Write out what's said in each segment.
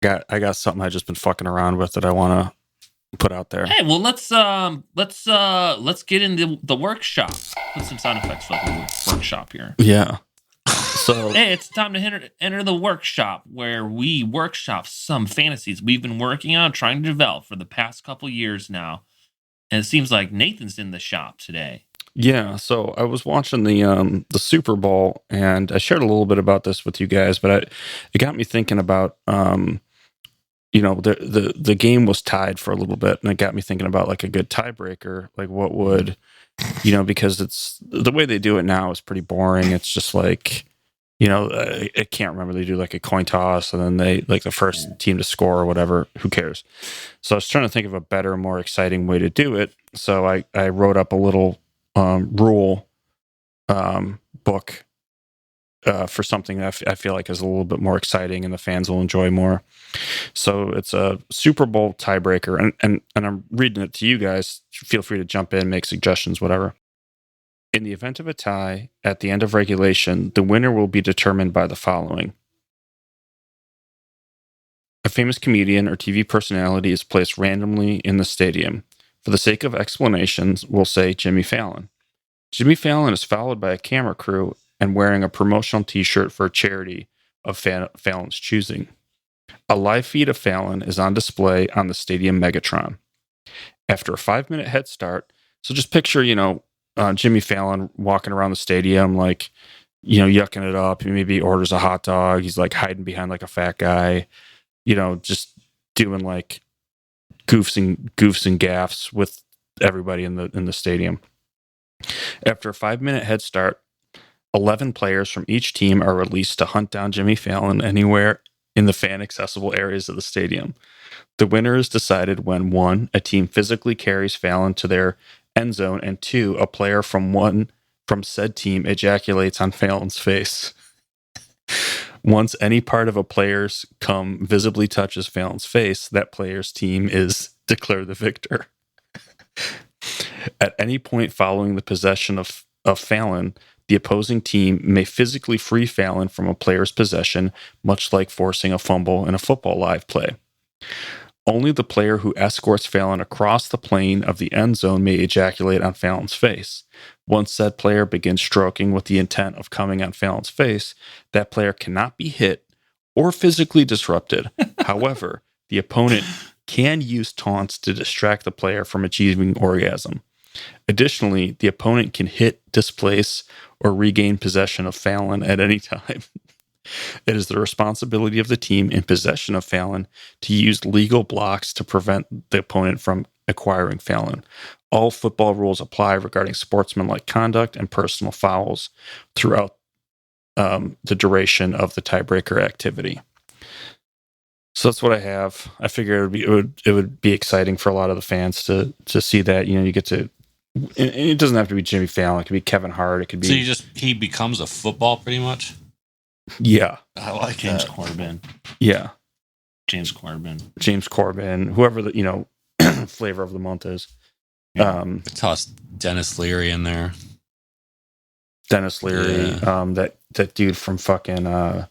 I got something I just been fucking around with that I want to put out there. Hey, well, let's get into the workshop. Put some sound effects for the workshop here. Yeah. So hey, it's time to enter the workshop where we workshop some fantasies we've been working on, trying to develop for the past couple years now. And it seems like Nathan's in the shop today. yeah, so I was watching the Super Bowl, and I shared a little bit about this with you guys, but it got me thinking about the game was tied for a little bit, and it got me thinking about like a good tiebreaker, like what would because it's the way they do it now is pretty boring. It's just like I can't remember, they do like a coin toss, and then they like the first team to score or whatever. Who cares? So I was trying to think of a better, more exciting way to do it. So I wrote up a little rule book for something that I feel like is a little bit more exciting and the fans will enjoy more. So it's a Super Bowl tiebreaker, and I'm reading it to you guys. Feel free to jump in, make suggestions, whatever. In the event of a tie at the end of regulation, the winner will be determined by the following. A famous comedian or TV personality is placed randomly in the stadium. For the sake of explanations, we'll say Jimmy Fallon. Jimmy Fallon is followed by a camera crew and wearing a promotional t-shirt for a charity of Fallon's choosing. A live feed of Fallon is on display on the stadium Megatron. After a 5-minute head start, so just picture, Jimmy Fallon walking around the stadium, like, yucking it up. He maybe orders a hot dog. He's like hiding behind like a fat guy, just doing like goofs and gaffs with everybody in the stadium. After a 5-minute head start, 11 players from each team are released to hunt down Jimmy Fallon anywhere in the fan accessible areas of the stadium. The winner is decided when 1, a team physically carries Fallon to their end zone, and 2, a player from said team ejaculates on Fallon's face. Once any part of a player's cum visibly touches Fallon's face, that player's team is declared the victor. At any point following the possession of Fallon, the opposing team may physically free Fallon from a player's possession, much like forcing a fumble in a football live play. Only the player who escorts Fallon across the plane of the end zone may ejaculate on Fallon's face. Once said player begins stroking with the intent of coming on Fallon's face, that player cannot be hit or physically disrupted. However, the opponent can use taunts to distract the player from achieving orgasm. Additionally, the opponent can hit, displace, or regain possession of Fallon at any time. It is the responsibility of the team in possession of Fallon to use legal blocks to prevent the opponent from acquiring Fallon. All football rules apply regarding sportsmanlike conduct and personal fouls throughout the duration of the tiebreaker activity. So that's what I have. I figure it would be exciting for a lot of the fans to see that. You get to. And it doesn't have to be Jimmy Fallon. It could be Kevin Hart. It could be. So he becomes a football pretty much. Yeah, I like James that. Corbin. Yeah, James Corbin. Whoever the flavor of the month is. Toss Dennis Leary in there. Dennis Leary, that dude from fucking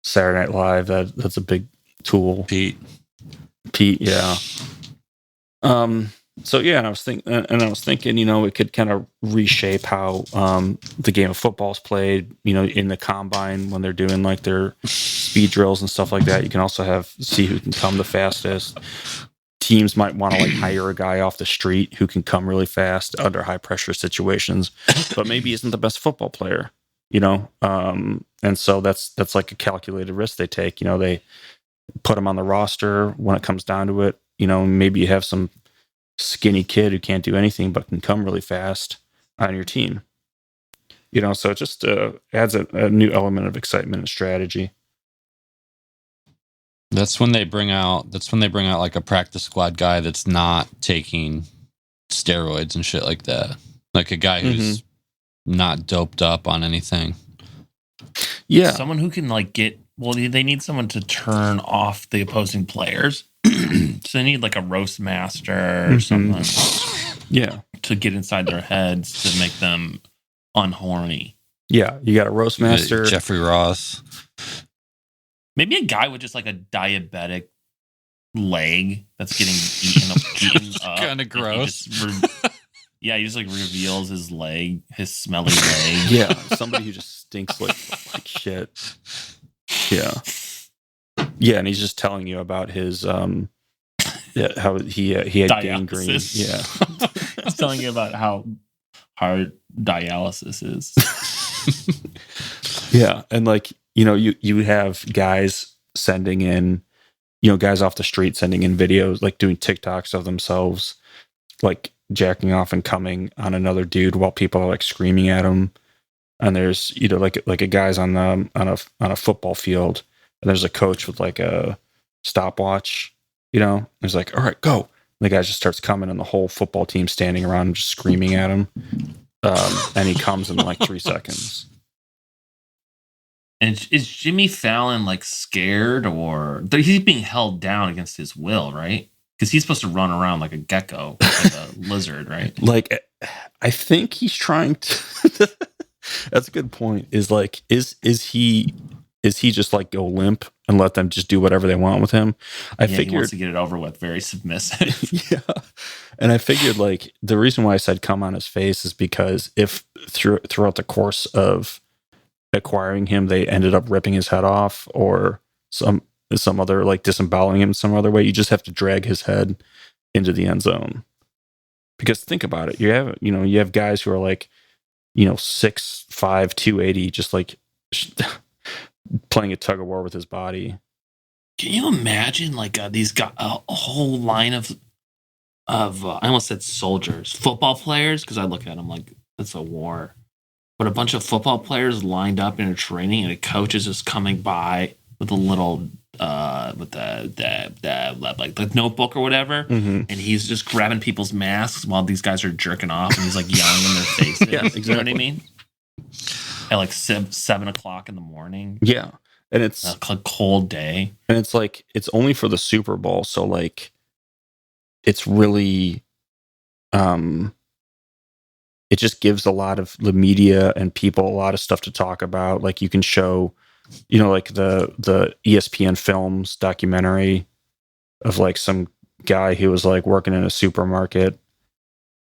Saturday Night Live. That's a big tool. Pete, yeah. So yeah, and I was thinking, it could kind of reshape how the game of football is played. In the combine when they're doing like their speed drills and stuff like that. You can also see who can come the fastest. Teams might want to like hire a guy off the street who can come really fast under high pressure situations, but maybe isn't the best football player. And so that's like a calculated risk they take. They put him on the roster when it comes down to it. Maybe you have some skinny kid who can't do anything but can come really fast on your team. So it just adds a new element of excitement and strategy. That's when they bring out like a practice squad guy that's not taking steroids and shit like that. Like a guy who's not doped up on anything. Yeah. Someone who can like they need someone to turn off the opposing players. So they need like a roast master or something. Yeah. To get inside their heads to make them unhorny. Yeah. You got a roast master. Jeffrey Ross. Maybe a guy with just like a diabetic leg that's getting eaten up. Kind of gross. He just like reveals his leg, his smelly leg. Yeah, somebody who just stinks like shit. Yeah, and he's just telling you about his how he had gangrene. Yeah, he's telling you about how hard dialysis is. Yeah, and like you have guys sending in, guys off the street sending in videos, like doing TikToks of themselves, like jacking off and coming on another dude while people are like screaming at him. And there's like a guy's on a football field, and there's a coach with like a stopwatch. There's like, all right, go. And the guy just starts coming, and the whole football team standing around just screaming at him. And he comes in like 3 seconds. And is Jimmy Fallon like scared, or he's being held down against his will, right? Because he's supposed to run around like a gecko, like a lizard, right? Like, I think he's trying to. That's a good point. Is he just like go limp and let them just do whatever they want with him? I figured he wants to get it over with. Very submissive. Yeah, and I figured like the reason why I said come on his face is because if throughout the course of acquiring him they ended up ripping his head off or some other like disemboweling him some other way, you just have to drag his head into the end zone. Because think about it, you have guys who are like 6'5", 280, just like playing a tug of war with his body. Can you imagine like these guys, a whole line of I almost said soldiers, football players, because I look at them like it's a war. But a bunch of football players lined up in a training, and a coach is just coming by with a little with the notebook or whatever, and he's just grabbing people's masks while these guys are jerking off, and he's like yelling in their faces. Yeah, exactly. You know what I mean? At like 7:00 in the morning. Yeah, and it's a cold day, and it's like it's only for the Super Bowl, so like it's really it just gives a lot of the media and people a lot of stuff to talk about. Like you can show, like the ESPN Films documentary of like some guy who was like working in a supermarket,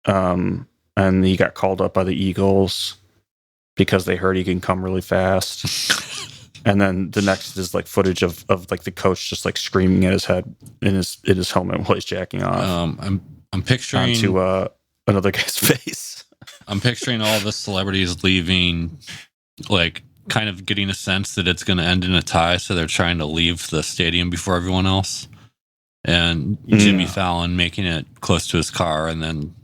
and he got called up by the Eagles because they heard he can come really fast. And then the next is like footage of like the coach just like screaming at his head in his helmet while he's jacking off. I'm picturing onto another guy's face. I'm picturing all the celebrities leaving, like kind of getting a sense that it's going to end in a tie, so they're trying to leave the stadium before everyone else. And Jimmy Fallon making it close to his car, and then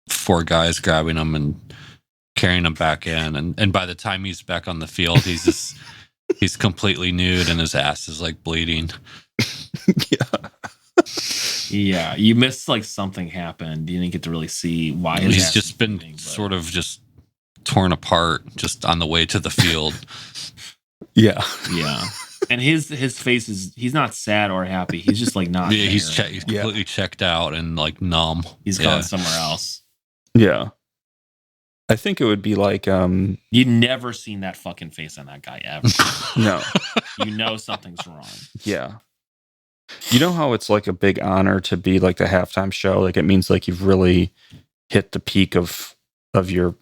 4 guys grabbing him and carrying him back in. And by the time he's back on the field, he's completely nude and his ass is like bleeding. Yeah, you missed like something happened. You didn't get to really see why he's just been sort of just torn apart just on the way to the field. Yeah. And his face he's not sad or happy. He's just like not. Yeah, he's completely checked out and like numb. He's gone somewhere else. Yeah. I think it would be like you'd never seen that fucking face on that guy ever. No. Something's wrong. Yeah. You know how it's like a big honor to be like the halftime show? Like it means like you've really hit the peak of your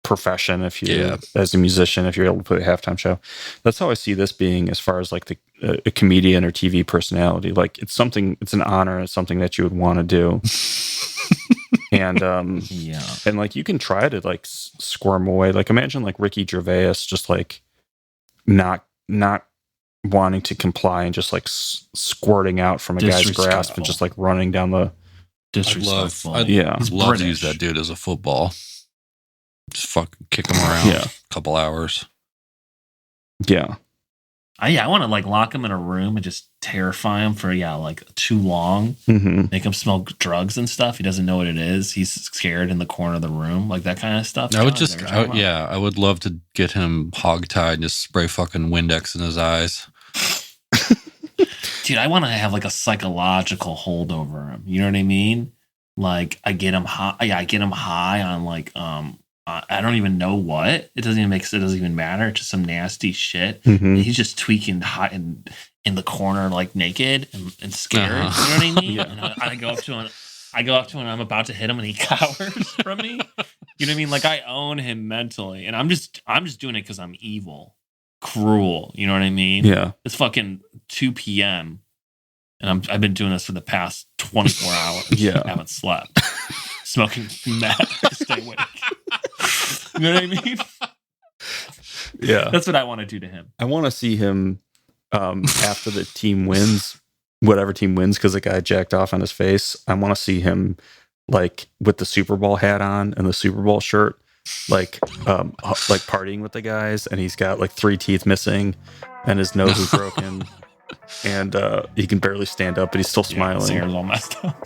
profession if you as a musician, if you're able to play a halftime show. That's how I see this being as far as like a comedian or TV personality. Like it's an honor, it's something that you would want to do. And and like you can try to like squirm away. Like imagine like Ricky Gervais just like not wanting to comply and just like squirting out from a guy's grasp and just like running down the disrespectful. I'd love to use that dude as a football. Just fucking kick him around a couple hours. Yeah. I want to like lock him in a room and just terrify him for like too long. Make him smell drugs and stuff. He doesn't know what it is. He's scared in the corner of the room, like that kind of stuff. I would love to get him hogtied and just spray fucking Windex in his eyes. Dude, I want to have like a psychological hold over him. You know what I mean? Like I get him high. I get him high on like I don't even know what. It doesn't even make sense. It doesn't even matter. It's just some nasty shit. Mhm. And he's just tweaking hot in the corner, like naked and scared. Uh-huh. You know what I mean? Yeah. And I go up to him. I'm about to hit him, and he cowers from me. You know what I mean? Like I own him mentally, and I'm just doing it because I'm evil, cruel. You know what I mean? Yeah. It's fucking 2 p.m. and I've been doing this for the past 24 hours. Yeah. I haven't slept, smoking meth to stay awake. You know what I mean? Yeah. That's what I want to do to him. I want to see him after the team wins, whatever team wins, because the guy jacked off on his face. I want to see him like with the Super Bowl hat on and the Super Bowl shirt, like partying with the guys, and he's got like 3 teeth missing, and his nose is broken, and he can barely stand up, but he's still Yeah, smiling. his hair's all messed up.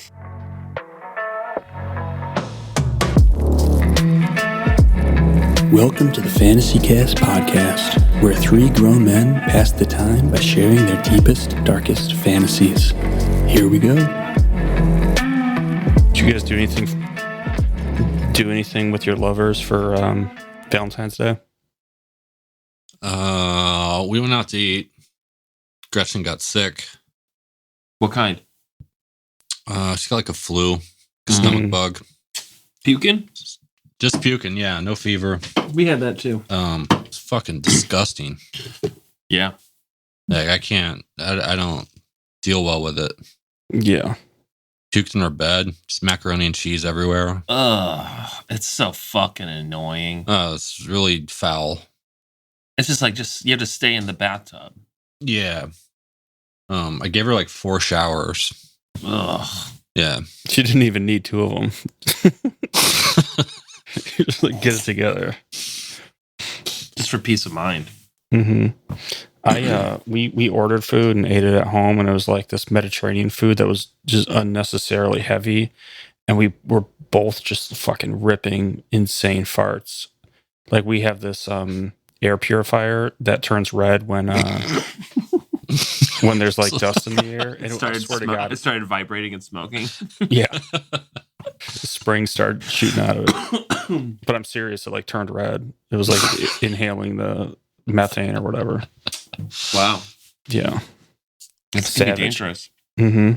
Welcome to the Fantasy Cast podcast, where 3 grown men pass the time by sharing their deepest, darkest fantasies. Here we go. Did you guys do anything with your lovers for Valentine's Day? We went out to eat. Gretchen got sick. What kind? She got like a flu, stomach bug. Puking? Just puking, yeah, no fever. We had that too. It's fucking disgusting. Yeah. Like I don't deal well with it. Yeah. Puked in her bed, just macaroni and cheese everywhere. Ugh, it's so fucking annoying. It's really foul. It's just like you have to stay in the bathtub. Yeah. I gave her like 4 showers. Ugh. Yeah. She didn't even need 2 of them. Just like get it together. Just for peace of mind. Mm-hmm. We ordered food and ate it at home, and it was like this Mediterranean food that was just unnecessarily heavy, and we were both just fucking ripping insane farts. Like we have this air purifier that turns red when when there's like dust in the air. And I swear to God, It started vibrating and smoking. yeah, the springs started shooting out of it. But I'm serious, it like turned red. It was like inhaling the methane or whatever. Wow. Yeah. It's Savage. dangerous. Mm-hmm.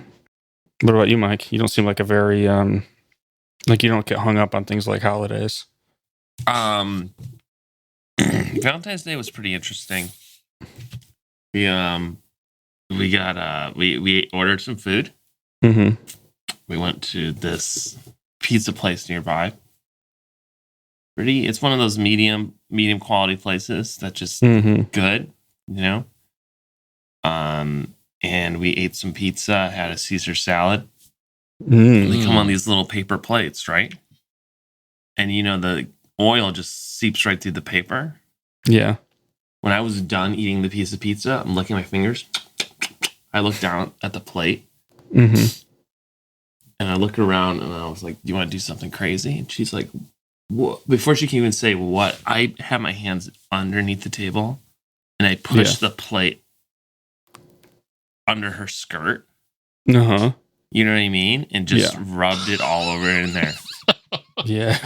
What about you, Mike? You don't seem like a very like you don't get hung up on things like holidays. Valentine's Day was pretty interesting. We ordered some food. Mm-hmm. We went to this pizza place nearby. It's one of those medium quality places that's just Mm-hmm. good, you know. And we ate some pizza, had a Caesar salad. Mm. They come on these little paper plates, right? And you know the oil just seeps right through the paper. Yeah. When I was done eating the piece of pizza, I'm licking my fingers. I looked down at the plate. Mm-hmm. And I looked around and I was like, do you want to do something crazy? And she's like, what? Before she can even say what, I have my hands underneath the table and I pushed the plate under her skirt. Uh-huh. You know what I mean? And just rubbed it all over in there. Yeah.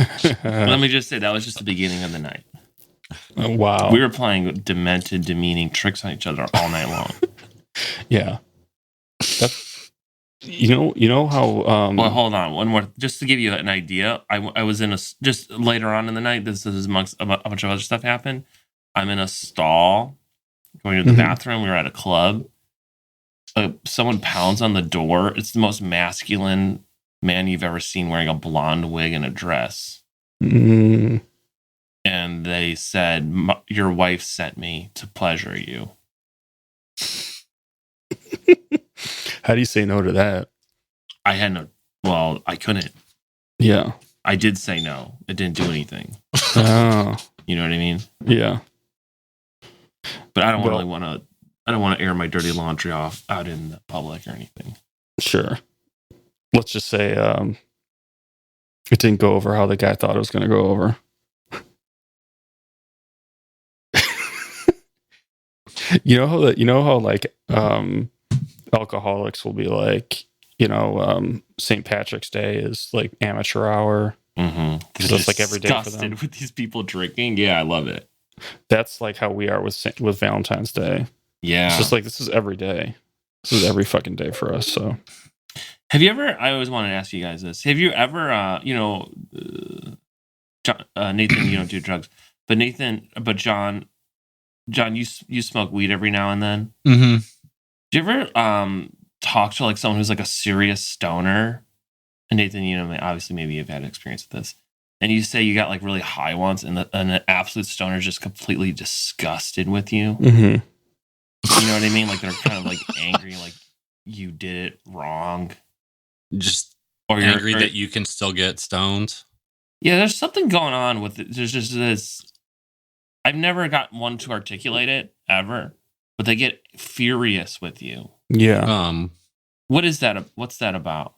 Let me just say, that was just the beginning of the night. Oh, wow. We were playing demented, demeaning tricks on each other all night long. Yeah. You know how Well, hold on. One more, just to give you an idea. I was in just later on in the night. This is amongst a bunch of other stuff happened. I'm in a stall going to the bathroom. We were at a club. Someone pounds on the door. It's the most masculine man you've ever seen wearing a blonde wig and a dress. Mm. And they said, your wife sent me to pleasure you. How do you say no to that? I couldn't. Yeah. I did say no. It didn't do anything. Oh. You know what I mean? Yeah. But I don't want to air my dirty laundry out in the public or anything. Sure. Let's just say it didn't go over how the guy thought it was going to go over. You know how like alcoholics will be like, St. Patrick's Day is like amateur hour Mm-hmm. So it's like every day for them. Disgusted with these people drinking. Yeah, I love it. That's like how we are with Valentine's Day. Yeah. It's just like this is every day. This is every fucking day for us. So Have you ever? I always wanted to ask you guys this. Have you ever? Nathan, you don't do drugs, but John, you smoke weed every now and then. Mm-hmm. Do you ever talk to like someone who's like a serious stoner? And Nathan, obviously maybe you've had experience with this. And you say you got like really high once, and an absolute stoner is just completely disgusted with you. mm-hmm. You know what I mean? Like they're kind of like angry, like you did it wrong, Just or you're angry that you can still get stoned. Yeah, there's something going on with it. There's just this. I've never got one to articulate it ever, but they get furious with you. Yeah. What is that? What's that about?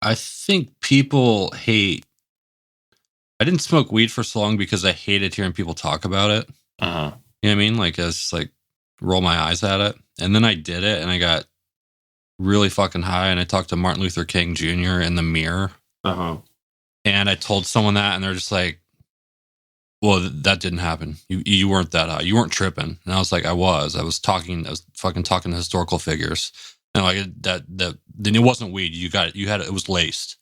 I think people hate. I didn't smoke weed for so long because I hated hearing people talk about it. Uh huh. You know what I mean? Like I just like roll my eyes at it, and then I did it, and I got really fucking high, and I talked to Martin Luther King Jr. in the mirror. Uh huh. And I told someone that, and they're just like, "Well, that didn't happen. You weren't that high. You weren't tripping." And I was like, "I was. I was fucking talking to historical figures." And like that then it wasn't weed. You got it. You had it. It was laced.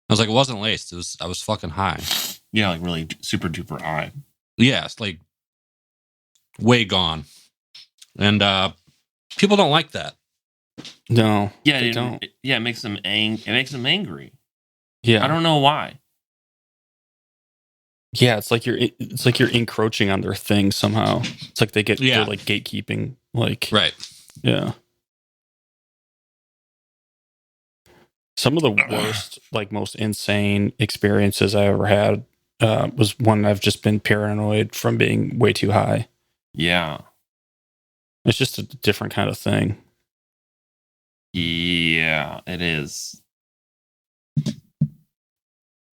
I was like, it wasn't laced. I was fucking high. Yeah, like really super duper high. Yeah, it's like way gone. And people don't like that. No. Yeah, they don't. It makes them It makes them angry. Yeah. I don't know why. Yeah, it's like you're encroaching on their thing somehow. It's like they're like gatekeeping. Like Right. Yeah. Some of the worst, like most insane experiences I ever had was one I've just been paranoid from being way too high. Yeah. It's just a different kind of thing. Yeah, it is.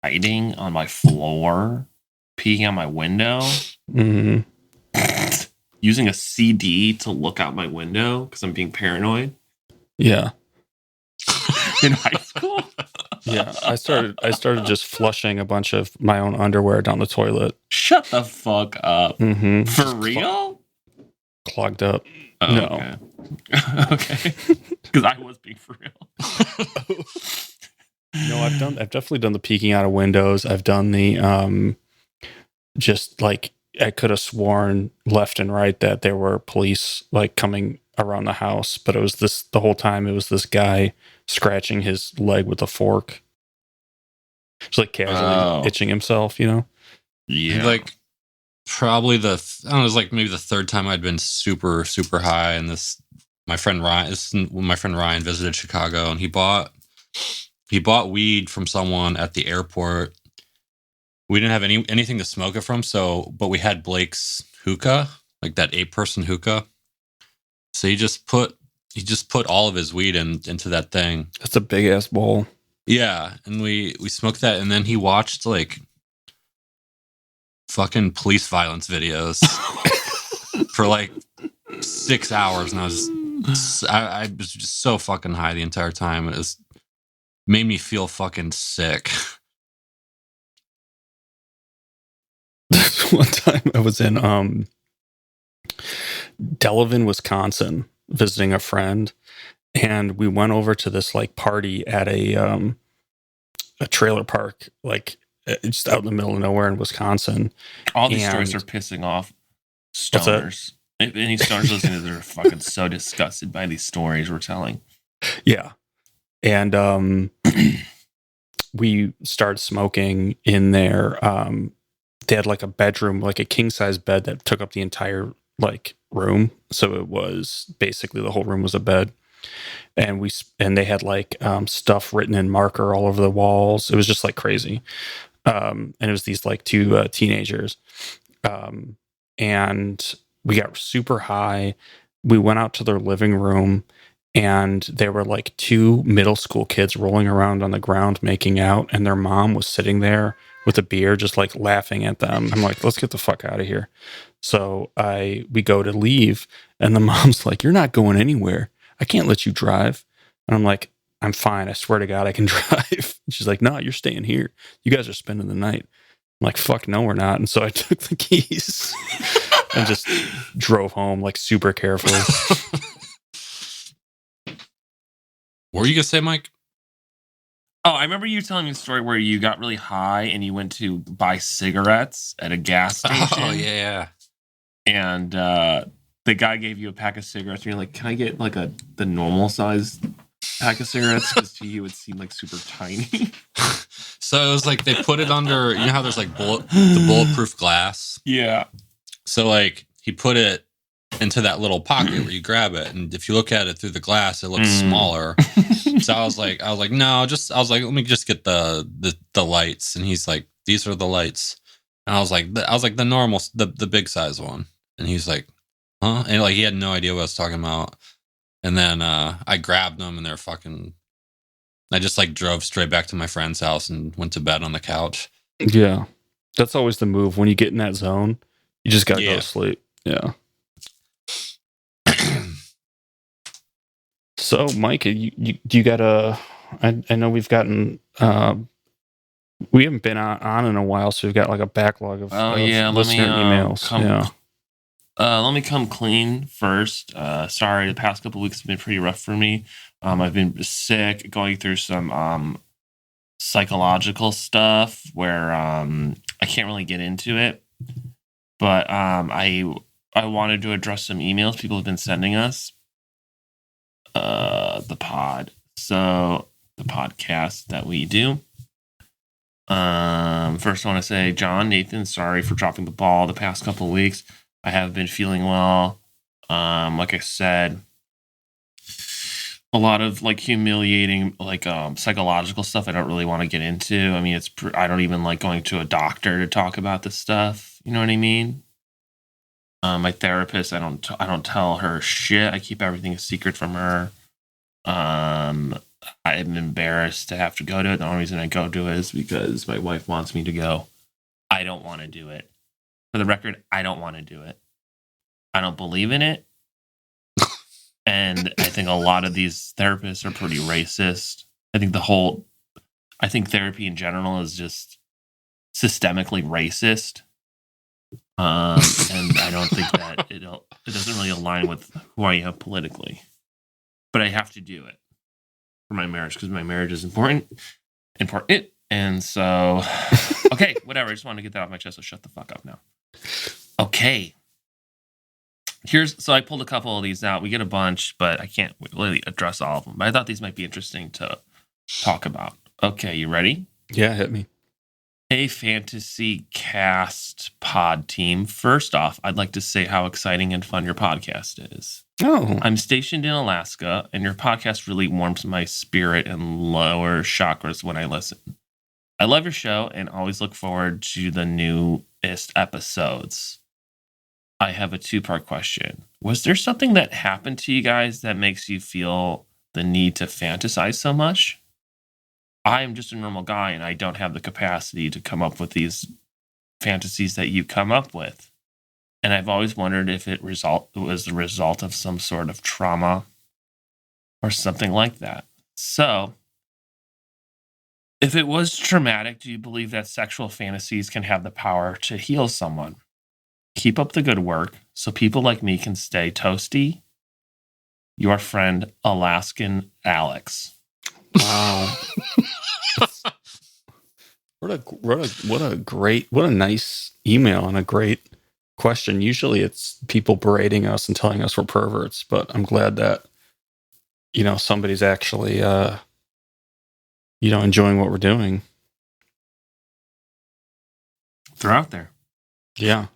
Hiding on my floor, peeking out my window, Mm-hmm. using a CD to look out my window because I'm being paranoid Yeah. in high school. Yeah. I started just flushing a bunch of my own underwear down the toilet. Shut the fuck up. Mm-hmm. For real? Clogged up. Oh, No. Okay. Okay. Because I was being for real. No, I've definitely done the peeking out of windows. I've done the just like I could have sworn left and right that there were police like coming around the house, but it was the whole time it was this guy scratching his leg with a fork. Just like casually itching himself, you know? Yeah. Like probably I don't know, it was like maybe the third time I'd been super, super high. And my friend Ryan visited Chicago, and he bought weed from someone at the airport. We didn't have anything to smoke it from, but we had Blake's hookah, like that 8-person hookah. So he just put all of his weed into that thing. That's a big ass bowl. Yeah, and we smoked that, and then he watched like fucking police violence videos for like 6 hours, and I was just so fucking high the entire time. It made me feel fucking sick. One time I was in Delavan, Wisconsin, visiting a friend, and we went over to this like party at a trailer park, like just out in the middle of nowhere in Wisconsin. All these stories are pissing off stoners. If any stoners listening to this are fucking so disgusted by these stories we're telling. Yeah. And we started smoking in there. They had like a bedroom, like a king size bed that took up the entire like room. So it was basically the whole room was a bed. And they had like stuff written in marker all over the walls. It was just like crazy. And it was these like two teenagers. And we got super high. We went out to their living room, and there were like 2 middle school kids rolling around on the ground making out, and their mom was sitting there with a beer just like laughing at them. I'm like, let's get the fuck out of here. So we go to leave, and the mom's like, you're not going anywhere. I can't let you drive. And I'm like, I'm fine. I swear to God, I can drive. She's like, no, you're staying here. You guys are spending the night. I'm like, fuck, no, we're not. And so I took the keys and just drove home like super carefully. What were you gonna say, Mike? Oh, I remember you telling me a story where you got really high and you went to buy cigarettes at a gas station. Oh yeah. And the guy gave you a pack of cigarettes. And you're like, can I get like the normal size pack of cigarettes? Because to you, it seemed like super tiny. So it was like they put it under. You know how there's like the bulletproof glass. Yeah. So like he put it into that little pocket where you grab it, and if you look at it through the glass, it looks smaller. So I was like, no, let me just get the lights. And he's like, these are the lights. And I was like, the normal, the big size one. And he's like, huh? And like he had no idea what I was talking about. And then I grabbed them, and they're fucking. I just like drove straight back to my friend's house and went to bed on the couch. Yeah. That's always the move. When you get in that zone, you just got to go to sleep. Yeah. So, Mike, do you got I know we've gotten, we haven't been on in a while, so we've got like a backlog of listener emails. Let me come clean first. Sorry, the past couple of weeks have been pretty rough for me. I've been sick, going through some psychological stuff where I can't really get into it. But I wanted to address some emails people have been sending us. The podcast that we do. First, I want to say, John, Nathan, sorry for dropping the ball the past couple of weeks. I have been feeling well. Like I said, a lot of like humiliating, like psychological stuff I don't really want to get into. I mean, I don't even like going to a doctor to talk about this stuff. You know what I mean? My therapist, I don't tell her shit. I keep everything a secret from her. I'm embarrassed to have to go to it. The only reason I go to it is because my wife wants me to go. I don't want to do it. For the record, I don't want to do it. I don't believe in it. And I think a lot of these therapists are pretty racist. I think therapy in general is just systemically racist. And I don't think that it doesn't really align with who I am politically. But I have to do it for my marriage because my marriage is important. And so, okay, whatever. I just wanted to get that off my chest, so shut the fuck up now. Okay. So I pulled a couple of these out. We get a bunch, but I can't really address all of them. But I thought these might be interesting to talk about. Okay, you ready? Yeah, hit me. Hey, Fantasy Cast pod team. First off, I'd like to say how exciting and fun your podcast is. Oh. I'm stationed in Alaska, and your podcast really warms my spirit and lower chakras when I listen. I love your show and always look forward to the newest episodes. I have a 2-part question. Was there something that happened to you guys that makes you feel the need to fantasize so much? I am just a normal guy, and I don't have the capacity to come up with these fantasies that you come up with. And I've always wondered if it was the result of some sort of trauma or something like that. So, if it was traumatic, do you believe that sexual fantasies can have the power to heal someone? Keep up the good work so people like me can stay toasty. Your friend, Alaskan Alex. Wow. What a nice email and a great question. Usually it's people berating us and telling us we're perverts, but I'm glad that, somebody's actually, enjoying what we're doing. They're out there. Yeah.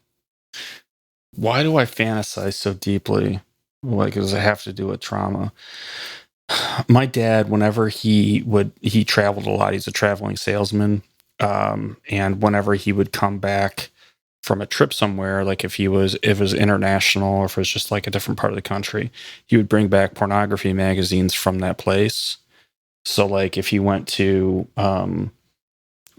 Why do I fantasize so deeply? Like, does it have to do with trauma? My dad, whenever he traveled a lot, he's a traveling salesman. And whenever he would come back from a trip somewhere, like if it was international or if it was just like a different part of the country, he would bring back pornography magazines from that place. So like if he went to,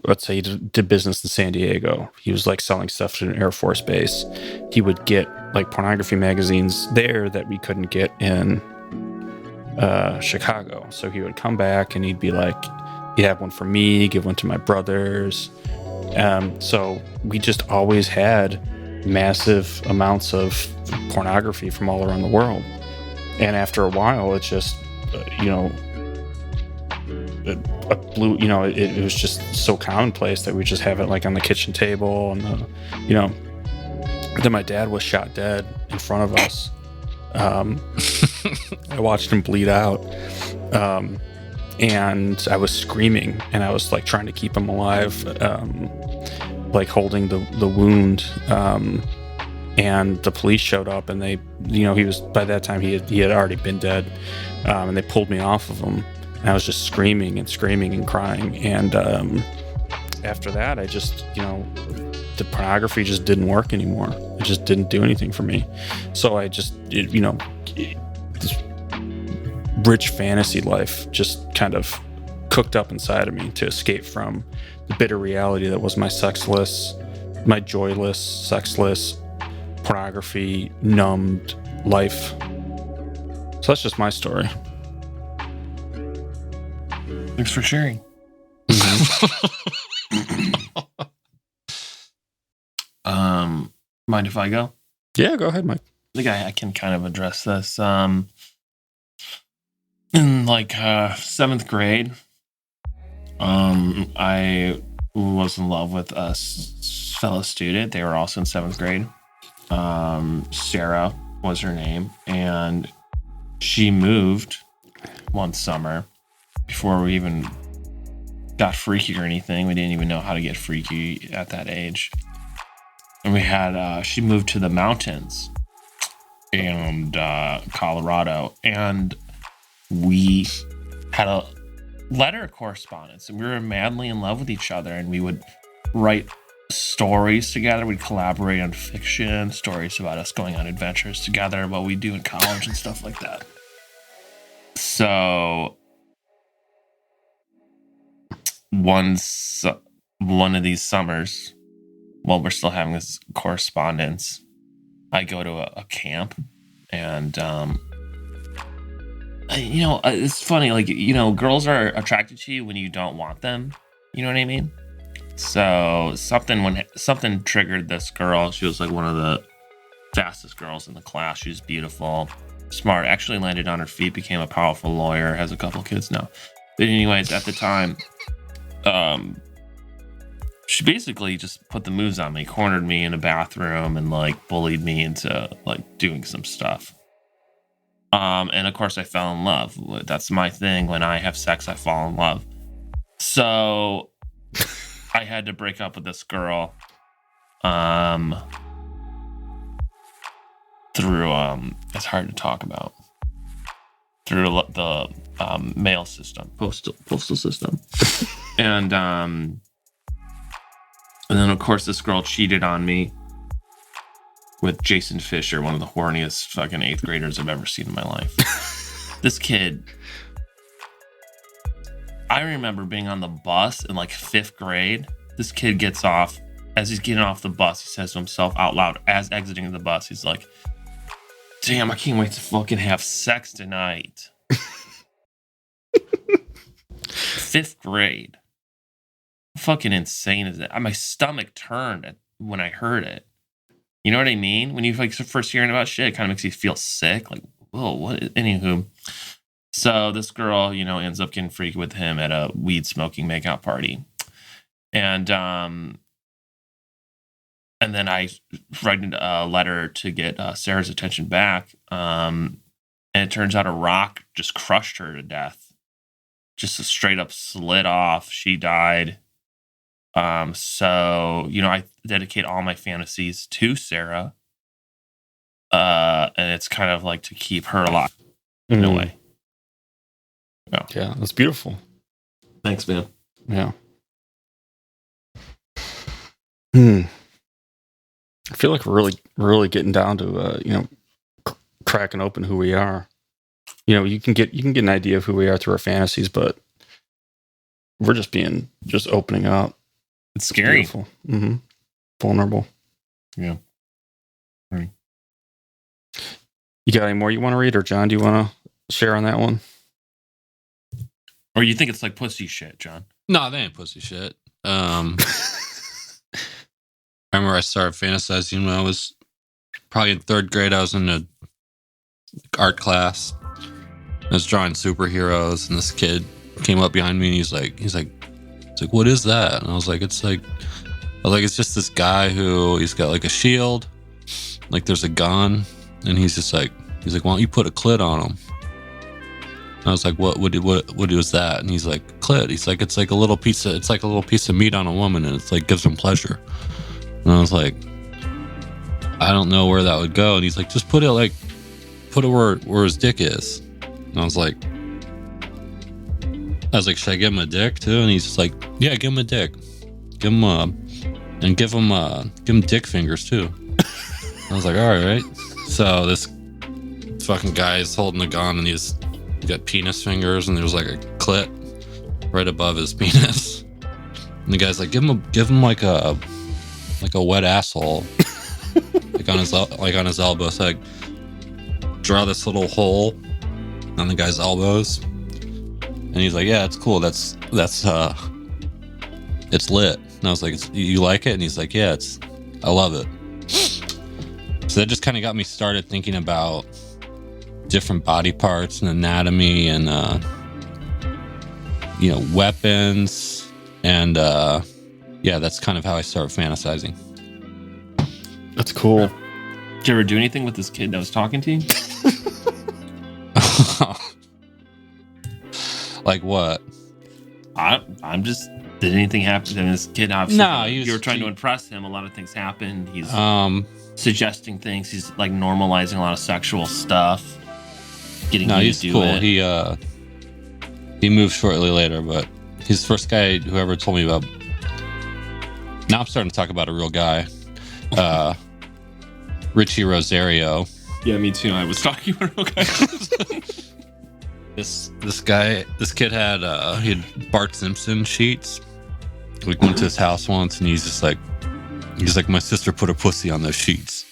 let's say he did business in San Diego, he was like selling stuff to an Air Force base, he would get like pornography magazines there that we couldn't get in Chicago. So he would come back and he'd be like, he'd have one for me, give one to my brothers. So we just always had massive amounts of pornography from all around the world. And after a while, it just, it was just so commonplace that we just have it like on the kitchen table. And, then my dad was shot dead in front of us. I watched him bleed out. And I was screaming and I was like trying to keep him alive, like holding the wound. And the police showed up and they, he was, by that time he had already been dead. And they pulled me off of him and I was just screaming and crying. And, after that, I just, the pornography just didn't work anymore. It just didn't do anything for me. So I just, this rich fantasy life just kind of cooked up inside of me to escape from the bitter reality that was my joyless, sexless, pornography numbed life. So that's just my story. Thanks for sharing. Mind if I go? Yeah, go ahead, Mike. I think I can kind of address this. In like 7th grade, I was in love with a fellow student. They were also in 7th grade. Sarah was her name, and she moved one summer before we even got freaky or anything. We didn't even know how to get freaky at that age. And we had, she moved to the mountains and Colorado, and we had a letter correspondence, and we were madly in love with each other, and we would write stories together. We'd collaborate on fiction, stories about us going on adventures together, what we do in college and stuff like that. So one of these summers, while we're still having this correspondence, I go to a camp, and it's funny, like, girls are attracted to you when you don't want them. You know what I mean? So something triggered this girl. She was like one of the fastest girls in the class. She was beautiful, smart, actually landed on her feet, became a powerful lawyer, has a couple kids now. But anyways, at the time, she basically just put the moves on me, cornered me in a bathroom, and like bullied me into like doing some stuff. And of course I fell in love. That's my thing. When I have sex, I fall in love. So I had to break up with this girl through it's hard to talk about, through the mail system, postal system. And then of course this girl cheated on me with Jason Fisher, one of the horniest fucking 8th graders I've ever seen in my life. This kid, I remember being on the bus in like 5th grade. This kid gets off. As he's getting off the bus, he says to himself out loud, as exiting the bus, he's like, "Damn, I can't wait to fucking have sex tonight." 5th grade. Fucking insane is it? My stomach turned when I heard it. You know what I mean? When you like first hearing about shit, it kind of makes you feel sick. Like, whoa, what? Anywho, so this girl, ends up getting freaky with him at a weed smoking makeout party, and then I write a letter to get Sarah's attention back, and it turns out a rock just crushed her to death, just straight up slid off. She died. So, I dedicate all my fantasies to Sarah. And it's kind of like to keep her alive in a way. Yeah, that's beautiful. Thanks, man. Yeah. I feel like we're really getting down to, cracking open who we are. You can get an idea of who we are through our fantasies, but we're just opening up. It's scary. Beautiful. Mm-hmm. Vulnerable. Yeah. Right. You got any more you want to read, or John, do you want to share on that one? Or you think it's like pussy shit, John? No, they ain't pussy shit. I remember I started fantasizing when I was probably in 3rd grade. I was in a art class. I was drawing superheroes, and this kid came up behind me, and he's like, "What is that?" And I was like, "It's just this guy who he's got like a shield, like there's a gun, and he's like, why don't you put a clit on him?" And I was like, what was that? And he's like, clit. He's like, it's like a little piece of meat on a woman, and it's like gives him pleasure. And I was like, I don't know where that would go. And he's like, just put it where his dick is. And I was like, should I give him a dick too? And he's just like, yeah, give him a dick. Give him dick fingers too. I was like, all right. So this fucking guy is holding a gun, and he's got penis fingers, and there's like a clit right above his penis. And the guy's like, give him like a wet asshole, like on his elbow. So I draw this little hole on the guy's elbows, and he's like, yeah, it's cool. That's it's lit. And I was like, you like it? And he's like, yeah, I love it. So that just kind of got me started thinking about different body parts and anatomy and weapons, and that's kind of how I started fantasizing. That's cool. Did you ever do anything with this kid that was talking to you? Like what? I'm just. Did anything happen? And this kid, obviously, No, you were trying to impress him. A lot of things happened. He's suggesting things. He's like normalizing a lot of sexual stuff. Getting you he's to do cool. it. He moved shortly later, but he's the first guy whoever told me about. Now I'm starting to talk about a real guy, Richie Rosario. Yeah, me too. I was talking about a real guy. This kid had he had Bart Simpson sheets. We went to his house once, and he's like, my sister put a pussy on those sheets.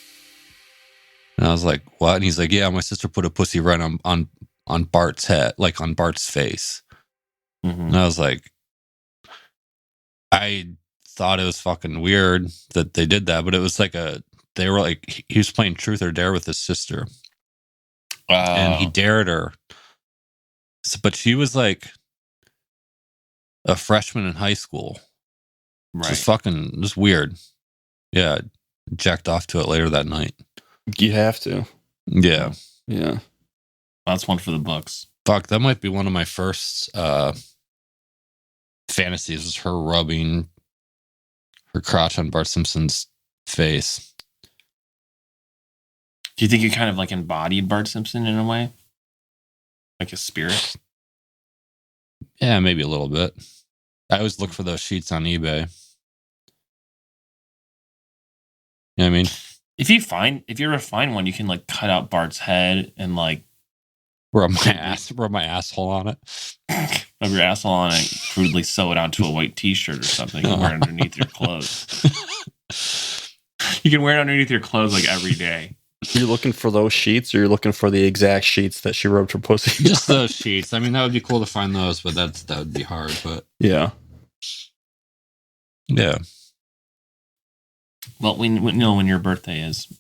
And I was like, what? And he's like, yeah, my sister put a pussy right on Bart's head, like on Bart's face. Mm-hmm. And I was like, I thought it was fucking weird that they did that, but it was like they were like, he was playing truth or dare with his sister. And he dared her. So, but she was like a freshman in high school. Right. Just weird. Yeah. Jacked off to it later that night. You have to. Yeah. Yeah. That's one for the books. Fuck, that might be one of my first fantasies, was her rubbing her crotch on Bart Simpson's face. Do you think you kind of like embodied Bart Simpson in a way? Like a spirit? Yeah, maybe a little bit. I always look for those sheets on eBay. You know what I mean? If you ever find one, you can like cut out Bart's head and like rub my asshole on it. Rub your asshole on it, crudely sew it onto a white t-shirt or something and wear it underneath your clothes. You can wear it underneath your clothes like every day. Are you looking for those sheets, or you're looking for the exact sheets that she rubbed her pussy? Just those sheets. I mean, that would be cool to find those, but that would be hard. But yeah. Well, we know when your birthday is.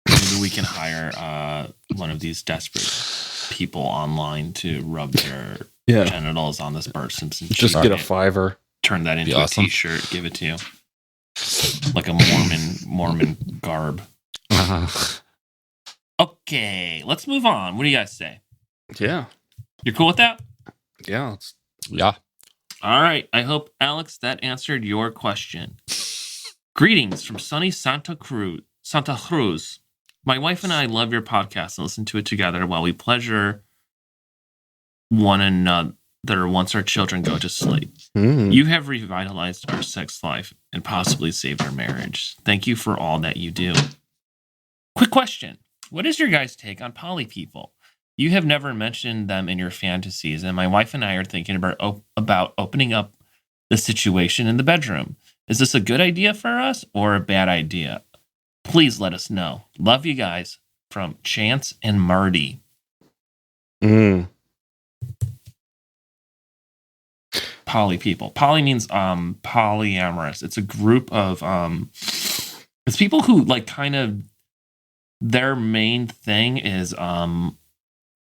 Maybe we can hire one of these desperate people online to rub their genitals on this Bart Simpson. Just get a $5. Turn that into a t-shirt. Give it to you, like a Mormon garb. Okay, let's move on. What do you guys say? Yeah. You're cool with that? Yeah. Yeah. All right. I hope, Alex, that answered your question. Greetings from sunny Santa Cruz. My wife and I love your podcast and listen to it together while we pleasure one another once our children go to sleep. You have revitalized our sex life and possibly saved our marriage. Thank you for all that you do. Quick question. What is your guys' take on poly people? You have never mentioned them in your fantasies, and my wife and I are thinking about opening up the situation in the bedroom. Is this a good idea for us or a bad idea? Please let us know. Love you guys, from Chance and Marty. Mm. Poly people. Poly means polyamorous. It's a group of it's people who like kind of their main thing is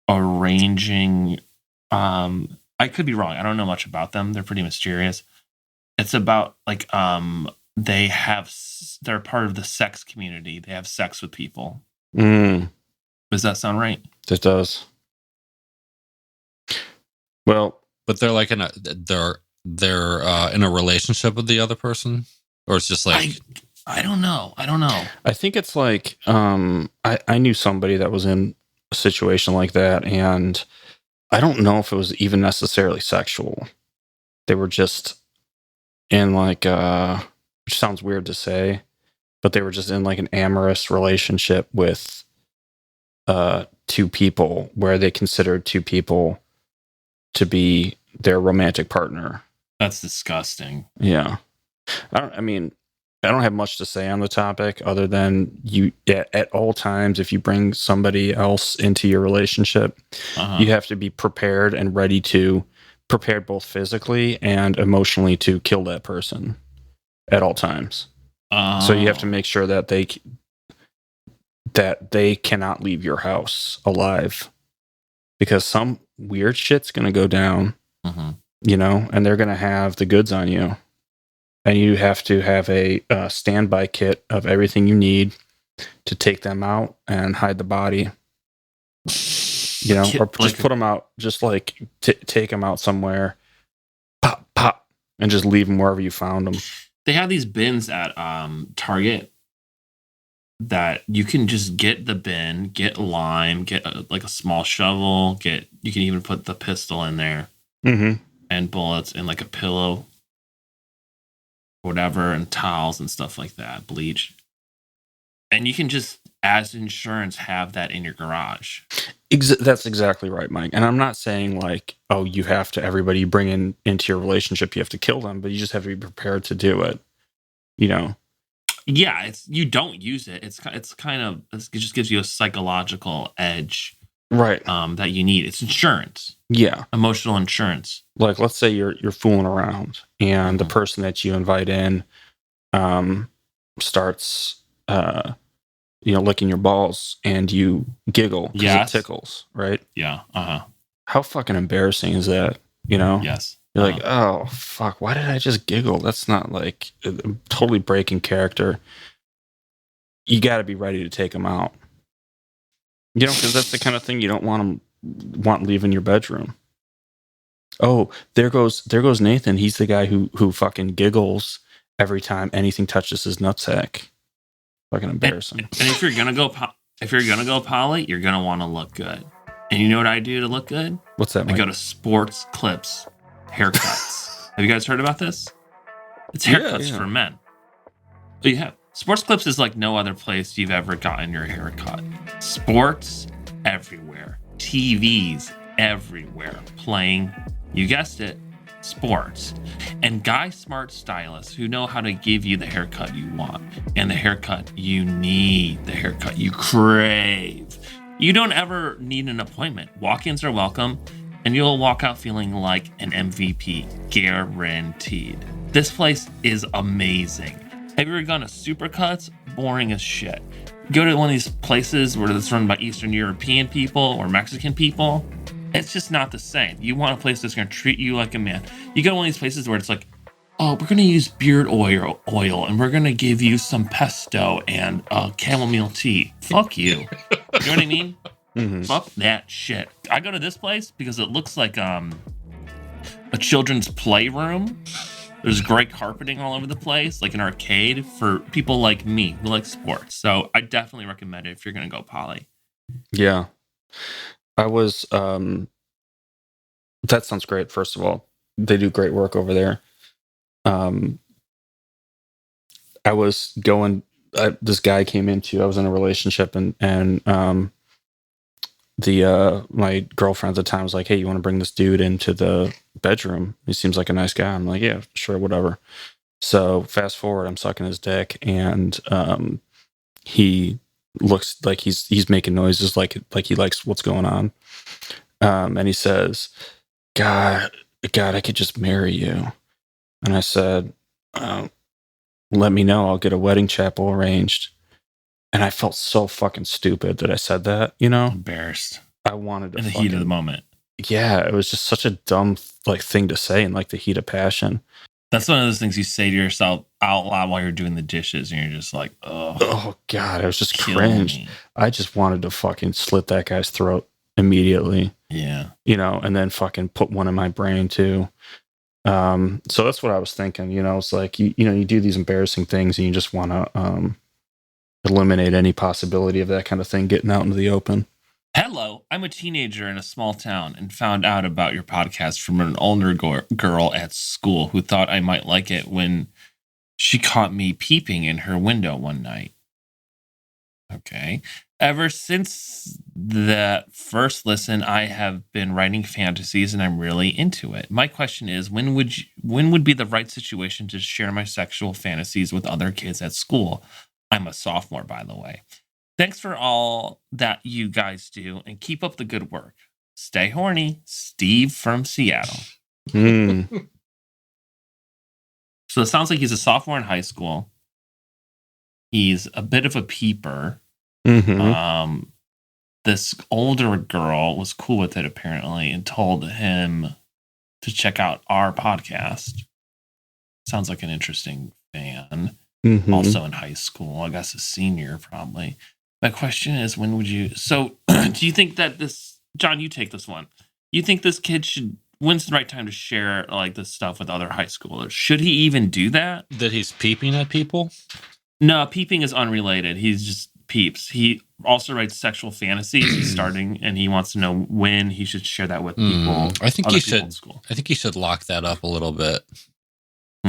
arranging I could be wrong. I don't know much about them. They're pretty mysterious. It's about like they're part of the sex community. They have sex with people. Mm. Does that sound right? It does. Well, But they're like they're in a relationship with the other person, or it's just like I don't know. I think it's like I knew somebody that was in a situation like that, and I don't know if it was even necessarily sexual. They were just in like which sounds weird to say, but they were just in like an amorous relationship with two people where they considered two people to be their romantic partner. That's disgusting. Yeah. I don't have much to say on the topic other than you at all times, if you bring somebody else into your relationship, you have to be prepared and ready to prepared both physically and emotionally to kill that person at all times. So you have to make sure that they cannot leave your house alive, because some weird shit's going to go down, and they're going to have the goods on you. And you have to have a standby kit of everything you need to take them out and hide the body, or just put them out, just like take them out somewhere, pop, and just leave them wherever you found them. They have these bins at Target that you can just get the bin, get lime, get like a small shovel, you can even put the pistol in there, and bullets and like a pillow, whatever, and towels and stuff like that, bleach. And you can just, as insurance, have that in your garage. That's exactly right, Mike. And I'm not saying like, oh, you have to, everybody you bring into your relationship, you have to kill them, but you just have to be prepared to do it. Yeah, you don't use it. It just gives you a psychological edge, right? That you need. It's insurance. Yeah, emotional insurance. Like, let's say you're fooling around, and the person that you invite in, starts, licking your balls, and you giggle because it tickles, right? Yeah. How fucking embarrassing is that? Yes. You're like, oh, fuck, why did I just giggle? That's not like totally breaking character. You got to be ready to take them out. Because that's the kind of thing you don't want leaving your bedroom. Oh, there goes Nathan. He's the guy who fucking giggles every time anything touches his nutsack. Fucking embarrassing. And if you're gonna go poly, you're gonna want to look good. And you know what I do to look good? What's that, Mike? I go to Sports Clips haircuts. Have you guys heard about this? It's haircuts for men. Oh, you have. Sports Clips is like no other place you've ever gotten your haircut. Sports everywhere. TVs everywhere. Playing, you guessed it, sports. And guy smart stylists who know how to give you the haircut you want and the haircut you need, the haircut you crave. You don't ever need an appointment. Walk-ins are welcome, and you'll walk out feeling like an MVP, guaranteed. This place is amazing. Have you ever gone to Supercuts? Boring as shit. Go to one of these places where it's run by Eastern European people or Mexican people. It's just not the same. You want a place that's going to treat you like a man. You go to one of these places where it's like, oh, we're going to use beard oil and we're going to give you some pesto and chamomile tea. Fuck you. You know what I mean? Fuck that shit. I go to this place because it looks like a children's playroom. There's great carpeting all over the place, like an arcade for people like me who like sports. So I definitely recommend it if you're going to go poly. Yeah. I was, that sounds great. First of all, they do great work over there. I was going, this guy came into, I was in a relationship and my girlfriend at the time was like, hey, you want to bring this dude into the bedroom? He seems like a nice guy. I'm like, yeah, sure, whatever. So fast forward, I'm sucking his dick, and he looks like he's making noises like he likes what's going on. And he says, God, I could just marry you. And I said, let me know. I'll get a wedding chapel arranged. And I felt so fucking stupid that I said that, Embarrassed. I wanted to In the heat of the moment. Yeah, it was just such a dumb thing to say in like the heat of passion. That's one of those things you say to yourself out loud while you're doing the dishes, and you're just like, oh God, I was just killing cringed. me. I just wanted to fucking slit that guy's throat immediately. Yeah. And then fucking put one in my brain too. So that's what I was thinking. It's like you do these embarrassing things and you just want to eliminate any possibility of that kind of thing getting out into the open. Hello, I'm a teenager in a small town and found out about your podcast from an older girl at school who thought I might like it when she caught me peeping in her window one night. Okay. Ever since that first listen, I have been writing fantasies and I'm really into it. My question is, when would be the right situation to share my sexual fantasies with other kids at school? I'm a sophomore, by the way. Thanks for all that you guys do and keep up the good work. Stay horny. Steve from Seattle. Mm. So it sounds like he's a sophomore in high school. He's a bit of a peeper. Mm-hmm. This older girl was cool with it apparently and told him to check out our podcast. Sounds like an interesting fan. Mm-hmm. Also in high school, I guess a senior probably. My question is, when would you? So, do you think that this, John? You take this one. You think this kid should? When's the right time to share like this stuff with other high schoolers? Should he even do that? That he's peeping at people? No, peeping is unrelated. He's just peeps. He also writes sexual fantasies. He's starting, and he wants to know when he should share that with people. I think other he people in should. school. I think he should lock that up a little bit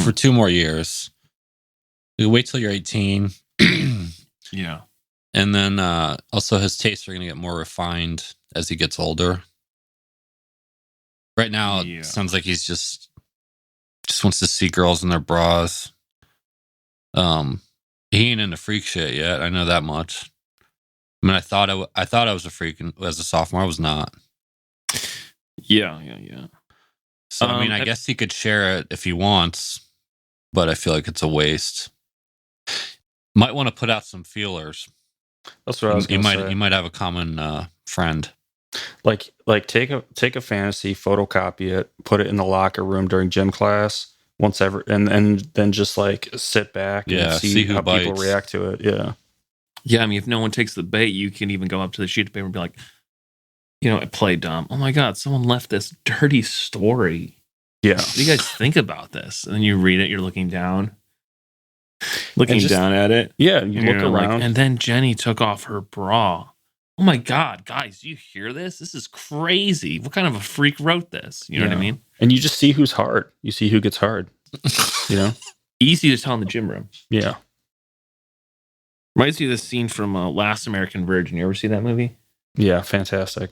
for 2 more years. You wait till you're 18. Yeah. And then also his tastes are going to get more refined as he gets older. Right now, it sounds like he's just wants to see girls in their bras. He ain't into freak shit yet. I know that much. I mean, I thought I was a freak as a sophomore. I was not. Yeah. So I mean, I guess he could share it if he wants, but I feel like it's a waste. Might want to put out some feelers. That's what I was going to say. You might have a common friend. Like take a fantasy, photocopy it, put it in the locker room during gym class and then just like sit back and see how people react to it. Yeah. I mean, if no one takes the bait, you can even go up to the sheet of paper and be like, play dumb. Oh my God, someone left this dirty story. Yeah. What do you guys think about this? And then you read it, you're looking down at it. Yeah, you look around. And then Jenny took off her bra. Oh my God, guys, do you hear this? This is crazy. What kind of a freak wrote this? You know what I mean? And you just see who's hard. You see who gets hard. Easy to tell in the gym room. Yeah. Reminds me of the scene from Last American Virgin. You ever see that movie? Yeah, fantastic.